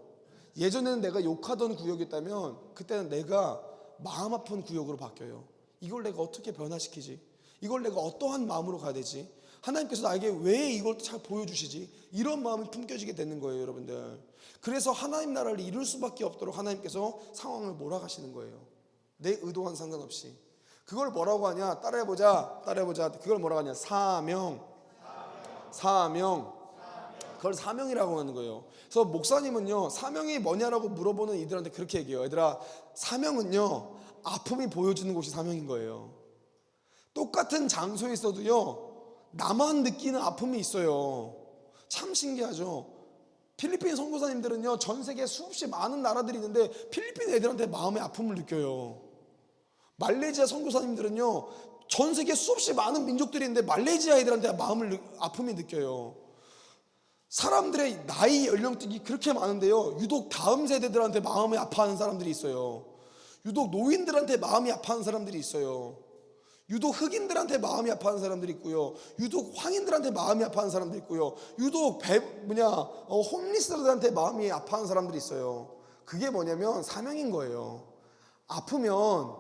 예전에는 내가 욕하던 구역이었다면 그때는 내가 마음 아픈 구역으로 바뀌어요. 이걸 내가 어떻게 변화시키지? 이걸 내가 어떠한 마음으로 가야 되지? 하나님께서 나에게 왜 이걸 잘 보여주시지? 이런 마음이 품겨지게 되는 거예요, 여러분들. 그래서 하나님 나라를 이룰 수밖에 없도록 하나님께서 상황을 몰아가시는 거예요. 내 의도와는 상관없이. 그걸 뭐라고 하냐? 따라해보자. 그걸 뭐라고 하냐? 사명. 그걸 사명이라고 하는 거예요. 그래서 목사님은요, 사명이 뭐냐라고 물어보는 이들한테 그렇게 얘기해요. 얘들아, 사명은요, 아픔이 보여주는 곳이 사명인 거예요. 똑같은 장소에 있어도요, 나만 느끼는 아픔이 있어요. 참 신기하죠. 필리핀 선교사님들은요, 전 세계 수없이 많은 나라들이 있는데 필리핀 애들한테 마음의 아픔을 느껴요. 말레이시아 선교사님들은요, 전 세계 수없이 많은 민족들이 있는데 말레이시아 애들한테 아픔이 느껴요. 사람들의 나이 연령대가 그렇게 많은데요, 유독 다음 세대들한테 마음이 아파하는 사람들이 있어요. 유독 노인들한테 마음이 아파하는 사람들이 있어요. 유독 흑인들한테 마음이 아파하는 사람들이 있고요, 유독 황인들한테 마음이 아파하는 사람들이 있고요, 유독 홈리스들한테 마음이 아파하는 사람들이 있어요. 그게 뭐냐면 사명인 거예요. 아프면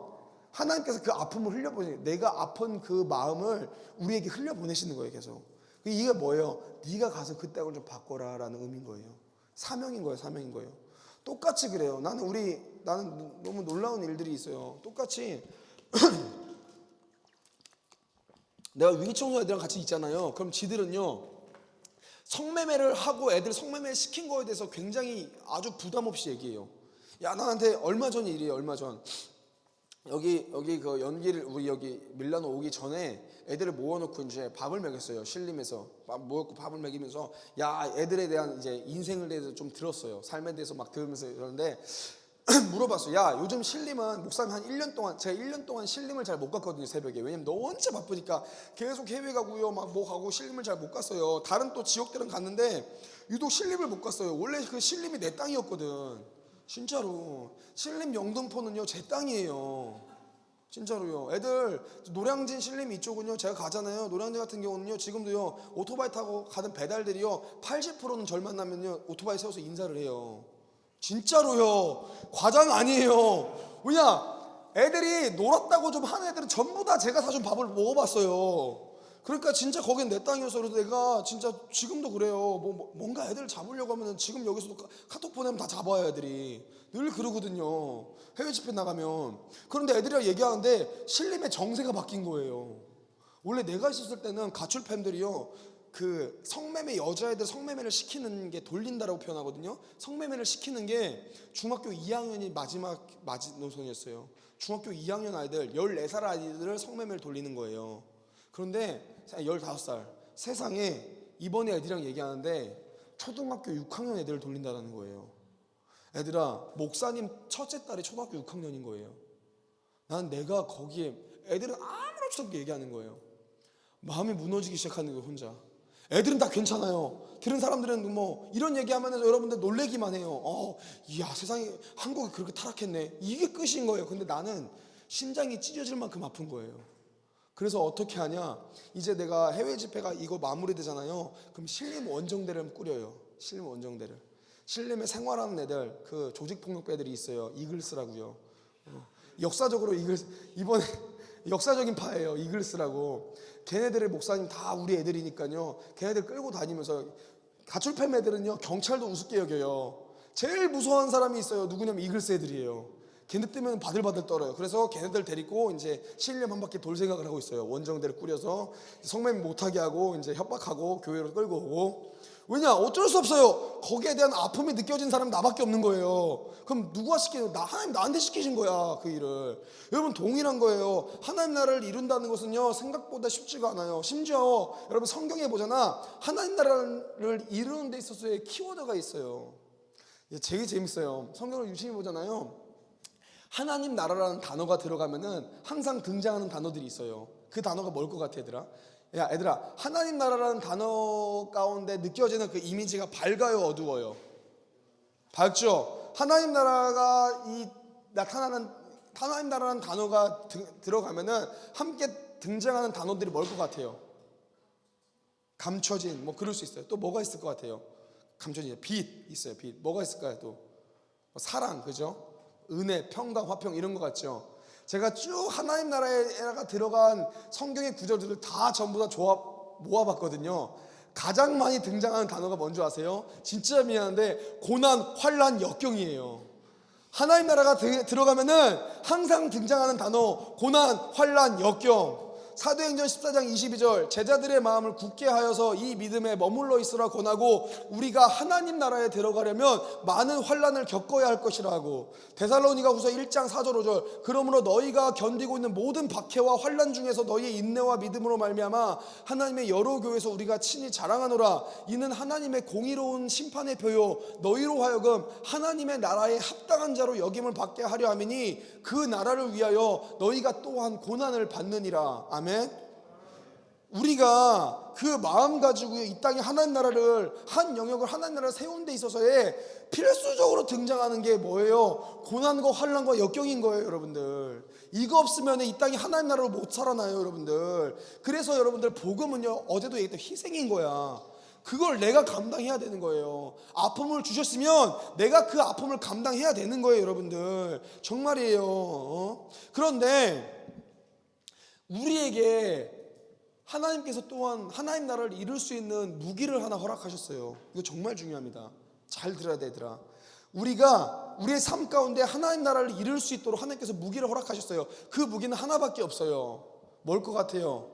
하나님께서 그 아픔을 흘려보내요. 내가 아픈 그 마음을 우리에게 흘려보내시는 거예요, 계속. 이게 뭐예요? 네가 가서 그 땅을 좀 바꿔라 라는 의미인 거예요. 사명인 거예요. 똑같이 그래요. 나는 너무 놀라운 일들이 있어요. 똑같이 내가 위기청소 애들이랑 같이 있잖아요. 그럼 지들은요, 성매매를 하고 애들 성매매 시킨 거에 대해서 굉장히 아주 부담 없이 얘기해요. 야, 나한테 얼마 전 일이에요. 얼마 전 여기 그 연기를 우리 여기 밀라노 오기 전에 애들을 모아놓고 이제 밥을 먹였어요. 신림에서 모였고 밥을 먹이면서 야, 애들에 대한 이제 인생에 대해서 좀 들었어요. 삶에 대해서 막 들으면서 그러는데 물어봤어요. 야, 요즘 신림은 목사님 한 1년 동안, 제가 1년 동안 신림을 잘 못 갔거든요, 새벽에. 왜냐면 너무 진짜 바쁘니까 계속 해외 가고요, 막 뭐 가고 신림을 잘 못 갔어요. 다른 또 지역들은 갔는데 유독 신림을 못 갔어요. 원래 그 신림이 내 땅이었거든. 진짜로. 신림 영등포는요, 제 땅이에요. 진짜로요. 애들 노량진 신림이 이쪽은요, 제가 가잖아요. 노량진 같은 경우는요, 지금도요, 오토바이 타고 가는 배달들이요, 80%는 절 만나면요, 오토바이 세워서 인사를 해요. 진짜로요. 과장 아니에요. 왜냐? 애들이 놀았다고 좀 하는 애들은 전부 다 제가 사준 밥을 먹어봤어요. 그러니까 진짜 거긴 내 땅이어서 그래서 내가 진짜 지금도 그래요. 뭔가 애들 잡으려고 하면은 지금 여기서도 카톡 보내면 다 잡아요. 애들이 늘 그러거든요. 해외 집회 나가면. 그런데 애들이랑 얘기하는데 신림의 정세가 바뀐 거예요. 원래 내가 있었을 때는 가출팸들이요, 그 성매매, 여자애들 성매매를 시키는 게 돌린다라고 표현하거든요. 성매매를 시키는 게 중학교 2학년이 마지막 마지노선이었어요. 중학교 2학년 아이들, 14살 아이들을 성매매를 돌리는 거예요. 그런데 15살 세상에 이번에 애들이랑 얘기하는데 초등학교 6학년 애들을 돌린다는 거예요. 애들아, 목사님 첫째 딸이 초등학교 6학년인 거예요. 난 내가 거기에, 애들은 아무렇지도 않게 얘기하는 거예요. 마음이 무너지기 시작하는 거예요. 혼자. 애들은 다 괜찮아요. 들은 사람들은 뭐 이런 얘기하면 여러분들 놀래기만 해요. 이야, 세상에 한국이 그렇게 타락했네. 이게 끝인 거예요. 근데 나는 심장이 찢어질 만큼 아픈 거예요. 그래서 어떻게 하냐, 이제 내가 해외 집회가 이거 마무리되잖아요. 그럼 신림 원정대를 꾸려요. 신림 원정대를. 신림에 생활하는 애들, 그 조직폭력배들이 있어요. 이글스라고요. 역사적으로 이글스, 이번에 역사적인 파예요. 이글스라고. 걔네들의 목사님 다 우리 애들이니까요. 걔네들 끌고 다니면서, 가출팸 애들은요 경찰도 우습게 여겨요. 제일 무서워하는 사람이 있어요. 누구냐면 이글스 애들이에요. 걔네 때문에 바들바들 떨어요. 그래서 걔네들 데리고 이제 신림 한 바퀴 돌 생각을 하고 있어요. 원정대를 꾸려서 성매매 못하게 하고 이제 협박하고 교회로 끌고 오고. 왜냐? 어쩔 수 없어요. 거기에 대한 아픔이 느껴진 사람은 나밖에 없는 거예요. 그럼 누가 시키는 거야? 하나님 나한테 시키신 거야, 그 일을. 여러분, 동일한 거예요. 하나님 나라를 이룬다는 것은요 생각보다 쉽지가 않아요. 심지어 여러분 성경에 보잖아, 하나님 나라를 이루는 데 있어서의 키워드가 있어요. 되게 재밌어요. 성경을 유심히 보잖아요. 하나님 나라라는 단어가 들어가면은 항상 등장하는 단어들이 있어요. 그 단어가 뭘 것 같아, 얘들아? 야, 얘들아, 하나님 나라라는 단어 가운데 느껴지는 그 이미지가 밝아요, 어두워요? 밝죠? 하나님 나라가 나타나는, 하나님 나라라는 단어가 들어가면은 함께 등장하는 단어들이 뭘 것 같아요? 감춰진, 뭐 그럴 수 있어요. 또 뭐가 있을 것 같아요? 감춰진, 빛 있어요. 빛. 뭐가 있을까요? 또 사랑, 그죠? 은혜, 평강, 화평, 이런 것 같죠? 제가 쭉 하나님 나라가 들어간 성경의 구절들을 다 전부 다 모아봤거든요. 가장 많이 등장하는 단어가 뭔지 아세요? 진짜 미안한데 고난, 환난, 역경이에요. 하나님 나라가 들어가면은 항상 등장하는 단어, 고난, 환난, 역경. 사도행전 14장 22절, 제자들의 마음을 굳게 하여서 이 믿음에 머물러 있으라 권하고 우리가 하나님 나라에 들어가려면 많은 환난을 겪어야 할 것이라고. 데살로니가후서 1장 4절 5절, 그러므로 너희가 견디고 있는 모든 박해와 환난 중에서 너희의 인내와 믿음으로 말미암아 하나님의 여러 교회에서 우리가 친히 자랑하노라. 이는 하나님의 공의로운 심판의 표요 너희로 하여금 하나님의 나라에 합당한 자로 여김을 받게 하려 함이니 그 나라를 위하여 너희가 또한 고난을 받느니라. 아멘. 우리가 그 마음 가지고 이 땅에 하나님 나라를, 한 영역을 하나님 나라를 세운 데 있어서의 필수적으로 등장하는 게 뭐예요? 고난과 환난과 역경인 거예요, 여러분들. 이거 없으면 이 땅에 하나님 나라로 못 살아나요, 여러분들. 그래서 여러분들, 복음은요, 어제도 얘기했던 희생인 거야. 그걸 내가 감당해야 되는 거예요. 아픔을 주셨으면 내가 그 아픔을 감당해야 되는 거예요, 여러분들. 정말이에요. 그런데 우리에게 하나님께서 또한 하나님 나라를 이룰 수 있는 무기를 하나 허락하셨어요. 이거 정말 중요합니다. 잘 들어야 되더라. 우리가 우리의 삶 가운데 하나님 나라를 이룰 수 있도록 하나님께서 무기를 허락하셨어요. 그 무기는 하나밖에 없어요. 뭘 것 같아요?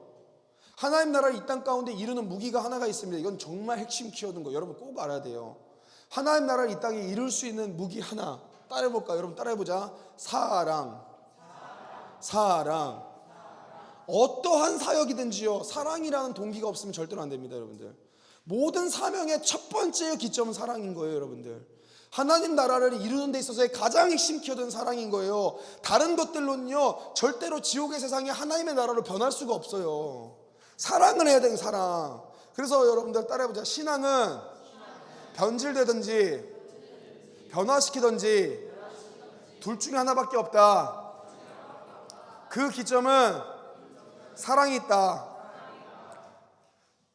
하나님 나라를 이 땅 가운데 이루는 무기가 하나가 있습니다. 이건 정말 핵심 키워드인 거예요. 여러분 꼭 알아야 돼요. 하나님 나라를 이 땅에 이룰 수 있는 무기 하나. 따라해볼까요? 여러분 따라해보자. 사랑. 어떠한 사역이든지요, 사랑이라는 동기가 없으면 절대로 안 됩니다, 여러분들. 모든 사명의 첫 번째 기점은 사랑인 거예요, 여러분들. 하나님 나라를 이루는 데 있어서의 가장 핵심 키워드는 사랑인 거예요. 다른 것들로는요 절대로 지옥의 세상에 하나님의 나라로 변할 수가 없어요. 사랑을 해야 되는 사랑. 그래서 여러분들 따라해보자. 신앙은 변질되든지 변화시키든지 둘 중에 하나밖에 없다. 그 기점은 사랑이 있다.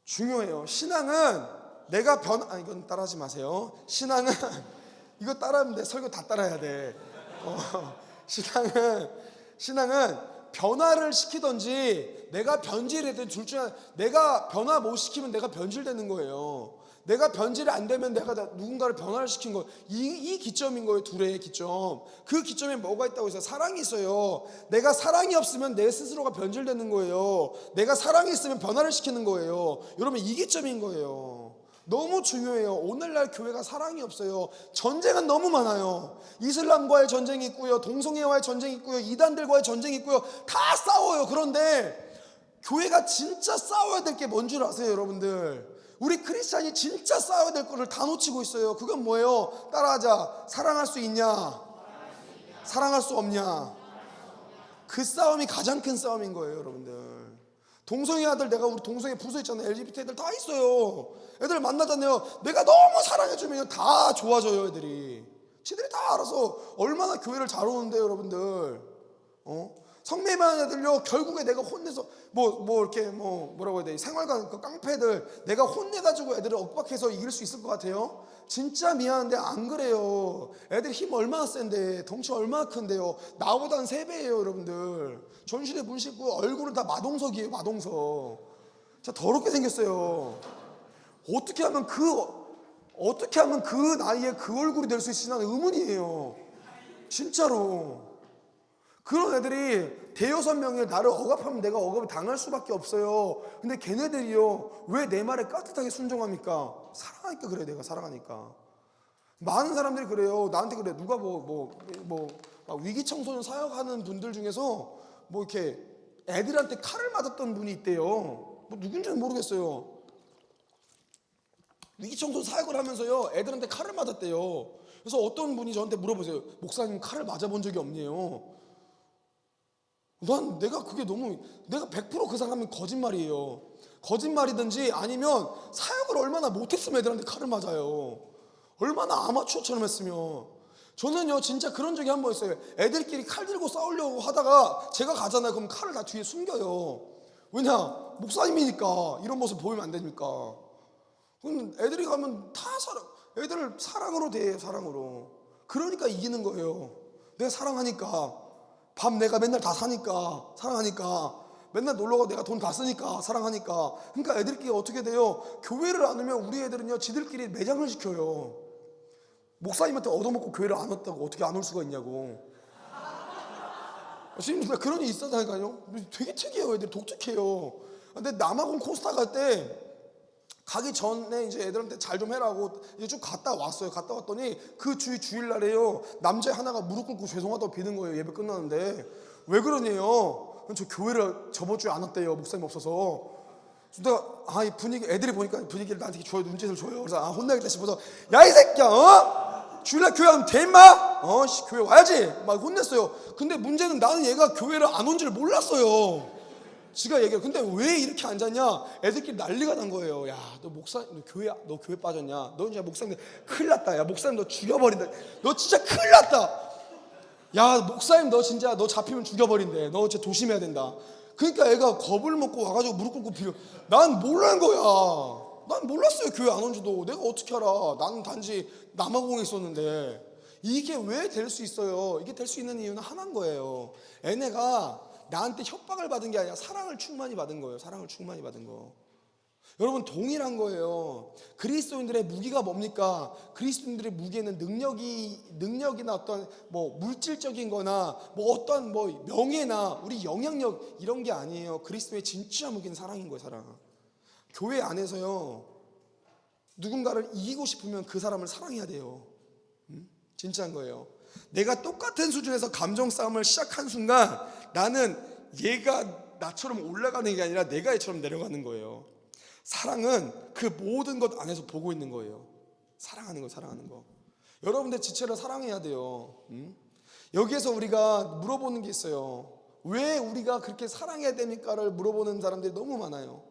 중요해요. 신앙은 내가 이건 따라하지 마세요. 신앙은 이거 따라하면 돼. 설교 다 따라해야 돼. 신앙은 변화를 시키든지 내가 변질되든 둘 중에 내가 변화 못 시키면 내가 변질되는 거예요. 내가 변질이 안 되면 내가 누군가를 변화를 시킨 거예요. 이 기점인 거예요. 둘의 기점. 그 기점에 뭐가 있다고 해서 사랑이 있어요. 내가 사랑이 없으면 내 스스로가 변질되는 거예요. 내가 사랑이 있으면 변화를 시키는 거예요. 여러분 이 기점인 거예요. 너무 중요해요. 오늘날 교회가 사랑이 없어요. 전쟁은 너무 많아요. 이슬람과의 전쟁이 있고요, 동성애와의 전쟁이 있고요, 이단들과의 전쟁이 있고요. 다 싸워요. 그런데 교회가 진짜 싸워야 될 게 뭔 줄 아세요, 여러분들? 우리 크리스찬이 진짜 싸워야 될 거를 다 놓치고 있어요. 그건 뭐예요? 따라하자. 사랑할 수 있냐? 사랑할 수 없냐? 그 싸움이 가장 큰 싸움인 거예요, 여러분들. 동성애 아들, 내가 우리 동성애 부서 있잖아요. LGBT 애들 다 있어요. 애들 만나잖아요. 내가 너무 사랑해주면 다 좋아져요, 애들이. 지들이 다 알아서 얼마나 교회를 잘 오는데, 여러분들. 성매매하는 애들요, 결국에 내가 혼내서 뭐라고 해야 돼, 생활관 그 깡패들 내가 혼내가지고 애들을 억박해서 이길 수 있을 것 같아요? 진짜 미안한데 안 그래요. 애들 힘 얼마나 센데, 덩치 얼마나 큰데요. 나보다 한 3배예요, 여러분들. 전신에 문 씻고 얼굴은 다 마동석이에요, 마동석. 진짜 더럽게 생겼어요. 어떻게 하면 그 나이에 그 얼굴이 될 수 있을지 나는 의문이에요, 진짜로. 그런 애들이 대여섯 명이 나를 억압하면 내가 억압을 당할 수밖에 없어요. 근데 걔네들이요, 왜 내 말에 깍듯하게 순종합니까? 사랑하니까 그래요. 내가 사랑하니까. 많은 사람들이 그래요. 나한테 그래. 누가 막 위기 청소년 사역하는 분들 중에서 이렇게 애들한테 칼을 맞았던 분이 있대요. 누군지는 모르겠어요. 위기 청소년 사역을 하면서요, 애들한테 칼을 맞았대요. 그래서 어떤 분이 저한테 물어보세요. 목사님 칼을 맞아본 적이 없네요. 내가 100% 그 사람은 거짓말이에요. 거짓말이든지 아니면 사역을 얼마나 못했으면 애들한테 칼을 맞아요. 얼마나 아마추어처럼 했으면. 저는요, 진짜 그런 적이 한 번 있어요. 애들끼리 칼 들고 싸우려고 하다가 제가 가잖아요. 그럼 칼을 다 뒤에 숨겨요. 왜냐? 목사님이니까 이런 모습 보이면 안 되니까. 그럼 애들이 가면 다 애들을 사랑으로 대해요. 사랑으로. 그러니까 이기는 거예요. 내가 사랑하니까. 밥 내가 맨날 다 사니까, 사랑하니까. 맨날 놀러가 내가 돈 다 쓰니까, 사랑하니까. 그러니까 애들끼리 어떻게 돼요? 교회를 안 오면 우리 애들은요, 지들끼리 매장을 시켜요. 목사님한테 얻어먹고 교회를 안 왔다고 어떻게 안 올 수가 있냐고. 지금 그런 일이 있었다니까요. 되게 특이해요. 애들이 독특해요. 근데 남아공 코스타 갈 때 가기 전에 이제 애들한테 잘 좀 해라고 이제 쭉 갔다 왔어요. 갔다 왔더니 그 주일날에요, 남자 하나가 무릎 꿇고 죄송하다고 비는 거예요. 예배 끝나는데. 왜 그러냐요? 저 교회를 저번 주에 안 왔대요. 목사님 없어서. 내가 이 분위기, 애들이 보니까 분위기를 나한테 줘요. 눈짓을 줘요. 그래서 혼나겠다 싶어서, 야 이 새끼야, 주일날 교회 하면 돼 임마? 교회 와야지 막 혼냈어요. 근데 문제는 나는 얘가 교회를 안 온 줄 몰랐어요. 지가 얘기해요. 근데 왜 이렇게 앉았냐? 애들끼리 난리가 난 거예요. 야, 너 교회 빠졌냐? 너 진짜 목사님 큰일 났다. 야, 목사님 너 죽여버린다. 너 진짜 큰일 났다. 야, 목사님 너 진짜 너 잡히면 죽여버린대. 너 진짜 조심해야 된다. 그러니까 애가 겁을 먹고 와가지고 무릎 꿇고 빌어. 난 모르는 거야. 난 몰랐어요. 교회 안 온 줄도. 내가 어떻게 알아? 나는 단지 남아공에 있었는데. 이게 왜 될 수 있어요? 이게 될 수 있는 이유는 하나인 거예요. 얘네가 나한테 협박을 받은 게 아니라 사랑을 충만히 받은 거예요. 사랑을 충만히 받은 거. 여러분, 동일한 거예요. 그리스도인들의 무기가 뭡니까? 그리스도인들의 무기에는 능력이나 어떤 물질적인 거나 어떤 명예나 우리 영향력 이런 게 아니에요. 그리스도의 진짜 무기는 사랑인 거예요. 사랑. 교회 안에서요, 누군가를 이기고 싶으면 그 사람을 사랑해야 돼요. 진짜인 거예요. 내가 똑같은 수준에서 감정 싸움을 시작한 순간 나는 얘가 나처럼 올라가는 게 아니라 내가 얘처럼 내려가는 거예요. 사랑은 그 모든 것 안에서 보고 있는 거예요. 사랑하는 거. 여러분들 지체를 사랑해야 돼요. 여기에서 우리가 물어보는 게 있어요. 왜 우리가 그렇게 사랑해야 됩니까를 물어보는 사람들이 너무 많아요.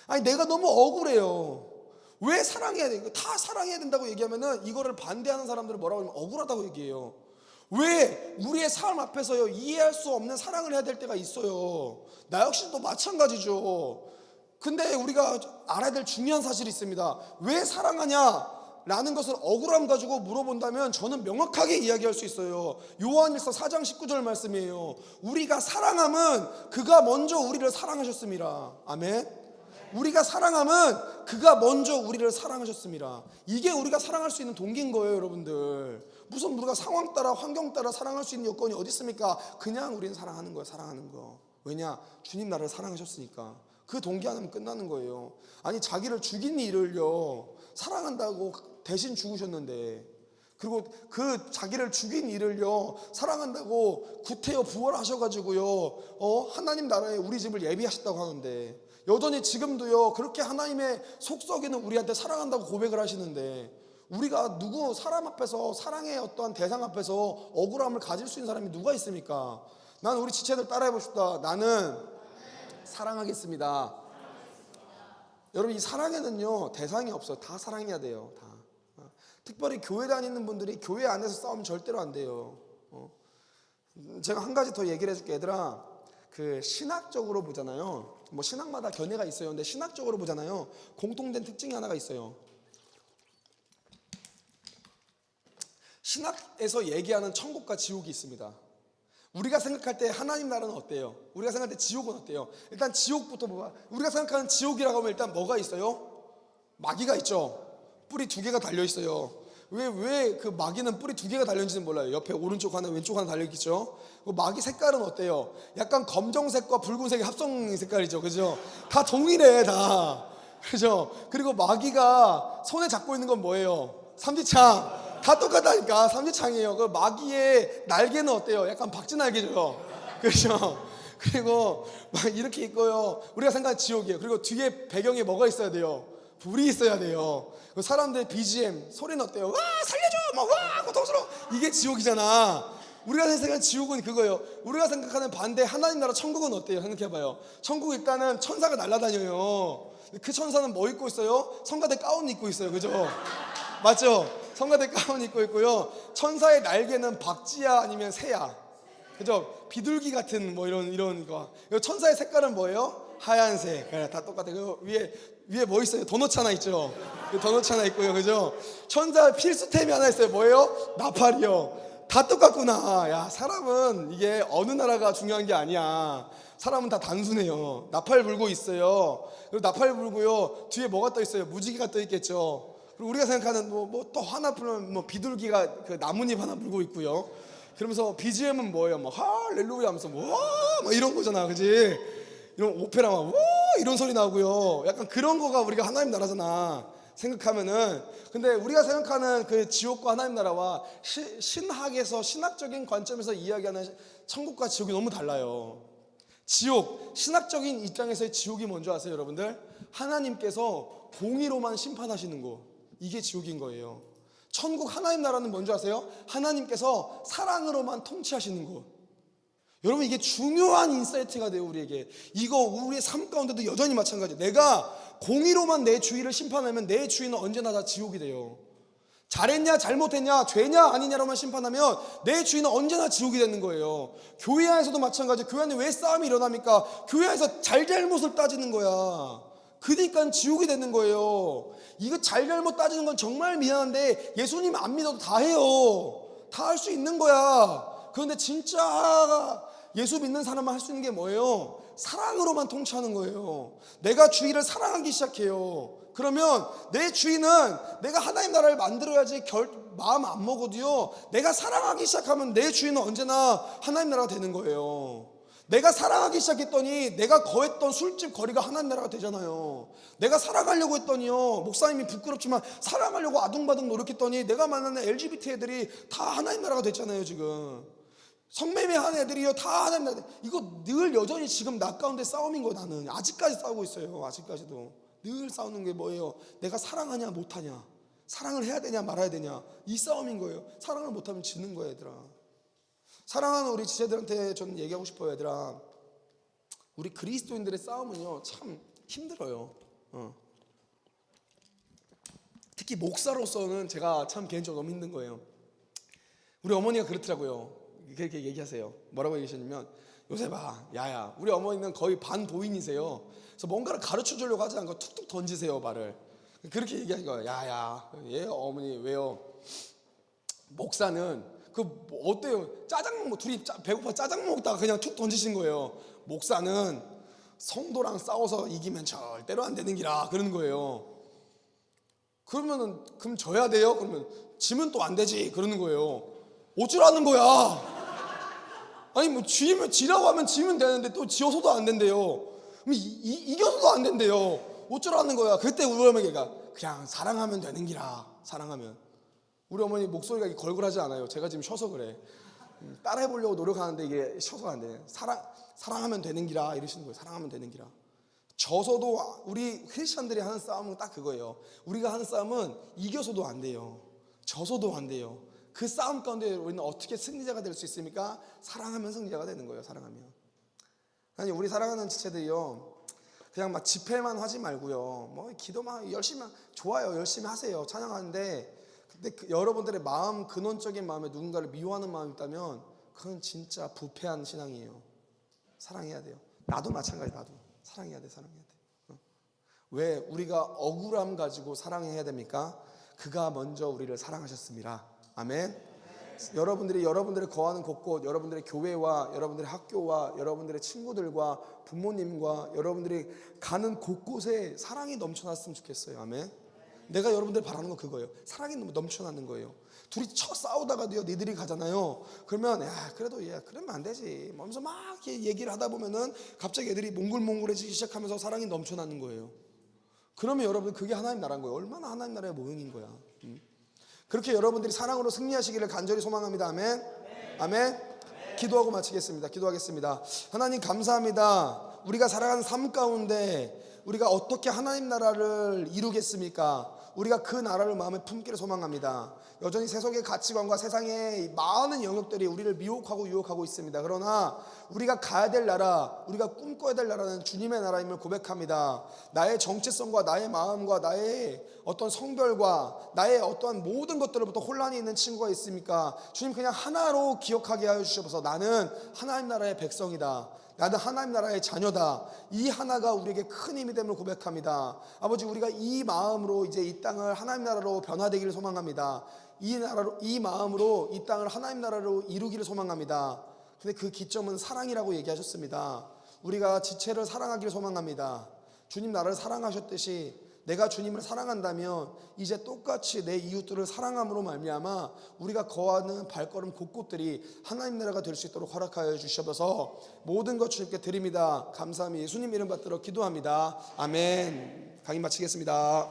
아니, 내가 너무 억울해요. 왜 사랑해야 돼? 다 사랑해야 된다고 얘기하면은 이거를 반대하는 사람들은 뭐라고 하면 억울하다고 얘기해요. 왜 우리의 삶 앞에서요, 이해할 수 없는 사랑을 해야 될 때가 있어요. 나 역시도 마찬가지죠. 근데 우리가 알아야 될 중요한 사실이 있습니다. 왜 사랑하냐? 라는 것을 억울함 가지고 물어본다면 저는 명확하게 이야기할 수 있어요. 요한일서 4장 19절 말씀이에요. 우리가 사랑함은 그가 먼저 우리를 사랑하셨습니다. 아멘. 우리가 사랑함은 그가 먼저 우리를 사랑하셨습니다. 이게 우리가 사랑할 수 있는 동기인 거예요, 여러분들. 무슨 우리가 상황 따라 환경 따라 사랑할 수 있는 여건이 어디 있습니까? 그냥 우리는 사랑하는 거예요, 사랑하는 거. 왜냐? 주님 나를 사랑하셨으니까. 그 동기 하나면 끝나는 거예요. 아니 자기를 죽인 이를요 사랑한다고 대신 죽으셨는데, 그리고 그 자기를 죽인 이를요 사랑한다고 구태여 부활하셔가지고요 하나님 나라에 우리 집을 예비하셨다고 하는데, 여전히 지금도요 그렇게 하나님의 속썩이는 우리한테 사랑한다고 고백을 하시는데, 우리가 누구 사람 앞에서 사랑의 어떠한 대상 앞에서 억울함을 가질 수 있는 사람이 누가 있습니까? 난 우리 지체들 따라해 봅시다. 나는 사랑하겠습니다. 여러분 이 사랑에는요 대상이 없어요. 다 사랑해야 돼요. 다. 특별히 교회 다니는 분들이 교회 안에서 싸우면 절대로 안 돼요. 제가 한 가지 더 얘기를 해줄게. 얘들아, 그 신학적으로 보잖아요. 뭐 신학마다 견해가 있어요. 근데 신학적으로 보잖아요. 공통된 특징이 하나가 있어요. 신학에서 얘기하는 천국과 지옥이 있습니다. 우리가 생각할 때 하나님 나라는 어때요? 우리가 생각할 때 지옥은 어때요? 일단 지옥부터 봐봐. 우리가 생각하는 지옥이라고 하면 일단 뭐가 있어요? 마귀가 있죠. 뿔이 2개가 달려 있어요. 왜 그 마귀는 뿔이 2개가 달려있는지는 몰라요. 옆에 오른쪽 하나 왼쪽 하나 달려있겠죠. 그 마귀 색깔은 어때요? 약간 검정색과 붉은색의 합성 색깔이죠. 그죠? 다 동일해 다. 그죠? 그리고 마귀가 손에 잡고 있는 건 뭐예요? 삼지창. 다 똑같다니까. 삼지창이에요. 그 마귀의 날개는 어때요? 약간 박쥐날개죠. 그렇죠? 그리고 막 이렇게 있고요. 우리가 생각하는 지옥이에요. 그리고 뒤에 배경에 뭐가 있어야 돼요? 불이 있어야 돼요. 사람들의 BGM 소리는 어때요? 와 살려줘! 막 와 고통스러워! 이게 지옥이잖아. 우리가 생각하는 지옥은 그거예요. 우리가 생각하는 반대 하나님 나라 천국은 어때요? 생각해봐요. 천국 일단은 천사가 날아다녀요. 그 천사는 뭐 입고 있어요? 성가대 가운 입고 있어요. 그죠? 맞죠? 성가대 가운 입고 있고요. 천사의 날개는 박쥐야 아니면 새야? 그죠? 비둘기 같은 뭐 이런 거. 천사의 색깔은 뭐예요? 하얀색. 다 똑같아요. 위에 뭐 있어요? 도넛 하나 있죠? 도넛 하나 있고요. 그죠? 천사 필수템이 하나 있어요. 뭐예요? 나팔이요. 다 똑같구나. 야, 사람은 이게 어느 나라가 중요한 게 아니야. 사람은 다 단순해요. 나팔 불고 있어요. 그리고 나팔 불고요. 뒤에 뭐가 떠 있어요? 무지개가 떠 있겠죠. 그리고 우리가 생각하는 뭐 또 하나 불면 뭐 비둘기가 그 나뭇잎 하나 불고 있고요. 그러면서 BGM은 뭐예요? 뭐 할렐루야 하면서 뭐 이런 거잖아. 그지? 이런 오페라 막 이런 소리 나오고요. 약간 그런 거가 우리가 하나님 나라잖아. 생각하면은. 근데 우리가 생각하는 그 지옥과 하나님 나라와 신학에서 신학적인 관점에서 이야기하는 천국과 지옥이 너무 달라요. 지옥, 신학적인 입장에서의 지옥이 뭔지 아세요, 여러분들? 하나님께서 공의로만 심판하시는 거. 이게 지옥인 거예요. 천국 하나님 나라는 뭔지 아세요? 하나님께서 사랑으로만 통치하시는 것. 여러분 이게 중요한 인사이트가 돼요. 우리에게. 이거 우리의 삶 가운데도 여전히 마찬가지예요. 내가 공의로만 내 주위를 심판하면 내 주위는 언제나 다 지옥이 돼요. 잘했냐 잘못했냐 죄냐 아니냐로만 심판하면 내 주위는 언제나 지옥이 되는 거예요. 교회 안에서도 마찬가지예요. 교회 안에 왜 싸움이 일어납니까? 교회 안에서 잘잘못을 따지는 거야. 그러니까 지옥이 되는 거예요. 이거 잘잘못 따지는 건 정말 미안한데 예수님 안 믿어도 다 해요. 다 할 수 있는 거야. 그런데 진짜 예수 믿는 사람만 할 수 있는 게 뭐예요? 사랑으로만 통치하는 거예요. 내가 주위를 사랑하기 시작해요. 그러면 내 주위는 내가 하나님 나라를 만들어야지 마음 안 먹어도요, 내가 사랑하기 시작하면 내 주위는 언제나 하나님 나라가 되는 거예요. 내가 사랑하기 시작했더니 내가 거했던 술집 거리가 하나님 나라가 되잖아요. 내가 사랑하려고 했더니요, 목사님이 부끄럽지만 사랑하려고 아둥바둥 노력했더니 내가 만나는 LGBT 애들이 다 하나님 나라가 됐잖아요. 지금 성매매한 애들이요 다 하나님 나라. 이거 늘 여전히 지금 나 가운데 싸움인 거예요. 나는 아직까지 싸우고 있어요. 아직까지도 늘 싸우는 게 뭐예요? 내가 사랑하냐 못하냐, 사랑을 해야 되냐 말아야 되냐, 이 싸움인 거예요. 사랑을 못하면 지는 거예요. 얘들아, 사랑하는 우리 지체들한테 저는 얘기하고 싶어요. 얘들아, 우리 그리스도인들의 싸움은요 참 힘들어요. 특히 목사로서는 제가 참 개인적으로 너무 힘든 거예요. 우리 어머니가 그렇더라고요. 그렇게 얘기하세요. 뭐라고 얘기하셨냐면, 요새 봐, 야야, 우리 어머니는 거의 반도인이세요. 그래서 뭔가를 가르쳐 주려고 하지 않고 툭툭 던지세요, 말을. 그렇게 얘기한 거예요. 야야, 얘 어머니 왜요? 목사는 어때요? 짜장 둘이 배고파 짜장 먹다가 그냥 툭 던지신 거예요. 목사는 성도랑 싸워서 이기면 절대로 안 되는 기라 그러는 거예요. 그러면은 그럼 져야 돼요? 그러면 지면 또 안 되지 그러는 거예요. 어쩌라는 거야? 아니 뭐 지라고 하면 지면 되는데 또 지어서도 안 된대요. 그럼 이겨서도 안 된대요. 어쩌라는 거야? 그때 우리 어머니가 그냥 사랑하면 되는 기라. 사랑하면. 우리 어머니 목소리가 걸걸하지 않아요. 제가 지금 쉬어서 그래. 따라해보려고 노력하는데 이게 쉬어서 안 돼. 사랑하면 되는 기라 이러시는 거예요. 사랑하면 되는 기라. 져서도 우리 크리스천들이 하는 싸움은 딱 그거예요. 우리가 하는 싸움은 이겨서도 안 돼요. 져서도 안 돼요. 그 싸움 가운데 우리는 어떻게 승리자가 될 수 있습니까? 사랑하면 승리자가 되는 거예요. 사랑하면. 아니 우리 사랑하는 지체들이요, 그냥 막 집회만 하지 말고요, 뭐 기도만 열심히 좋아요. 열심히 하세요. 찬양하는데 근데 여러분들의 마음, 근원적인 마음에 누군가를 미워하는 마음이 있다면 그건 진짜 부패한 신앙이에요. 사랑해야 돼요. 나도 마찬가지. 나도 사랑해야 돼. 사랑해야 돼. 왜 우리가 억울함 가지고 사랑해야 됩니까? 그가 먼저 우리를 사랑하셨습니다. 아멘. 여러분들이 여러분들의 거하는 곳곳, 여러분들의 교회와 여러분들의 학교와 여러분들의 친구들과 부모님과 여러분들이 가는 곳곳에 사랑이 넘쳐났으면 좋겠어요. 아멘. 내가 여러분들 바라는 건 그거예요. 사랑이 넘쳐나는 거예요. 둘이 싸우다가도요, 니들이 가잖아요. 그러면 그래도 그러면 안 되지 하면서 막 얘기를 하다 보면은 갑자기 애들이 몽글몽글해지기 시작하면서 사랑이 넘쳐나는 거예요. 그러면 여러분 그게 하나님 나라인 거예요. 얼마나 하나님 나라의 모형인 거야. 그렇게 여러분들이 사랑으로 승리하시기를 간절히 소망합니다. 아멘. 아멘. 기도하고 마치겠습니다. 기도하겠습니다. 하나님 감사합니다. 우리가 살아가는 삶 가운데 우리가 어떻게 하나님 나라를 이루겠습니까? 우리가 그 나라를 마음에 품기를 소망합니다. 여전히 세속의 가치관과 세상의 많은 영역들이 우리를 미혹하고 유혹하고 있습니다. 그러나 우리가 가야 될 나라, 우리가 꿈꿔야 될 나라는 주님의 나라임을 고백합니다. 나의 정체성과 나의 마음과 나의 어떤 성별과 나의 어떠한 모든 것들로부터 혼란이 있는 친구가 있습니까? 주님 그냥 하나로 기억하게 하여 주셔서 나는 하나님 나라의 백성이다. 나는 하나님 나라의 자녀다. 이 하나가 우리에게 큰 힘이 됨을 고백합니다. 아버지, 우리가 이 마음으로 이제 이 땅을 하나님 나라로 변화되기를 소망합니다. 이 마음으로 이 땅을 하나님 나라로 이루기를 소망합니다. 근데 그 기점은 사랑이라고 얘기하셨습니다. 우리가 지체를 사랑하기를 소망합니다. 주님 나라를 사랑하셨듯이 내가 주님을 사랑한다면 이제 똑같이 내 이웃들을 사랑함으로 말미암아 우리가 거하는 발걸음 곳곳들이 하나님 나라가 될 수 있도록 허락하여 주셔서 모든 것 주님께 드립니다. 감사함이 예수님 이름 받들어 기도합니다. 아멘. 강의 마치겠습니다.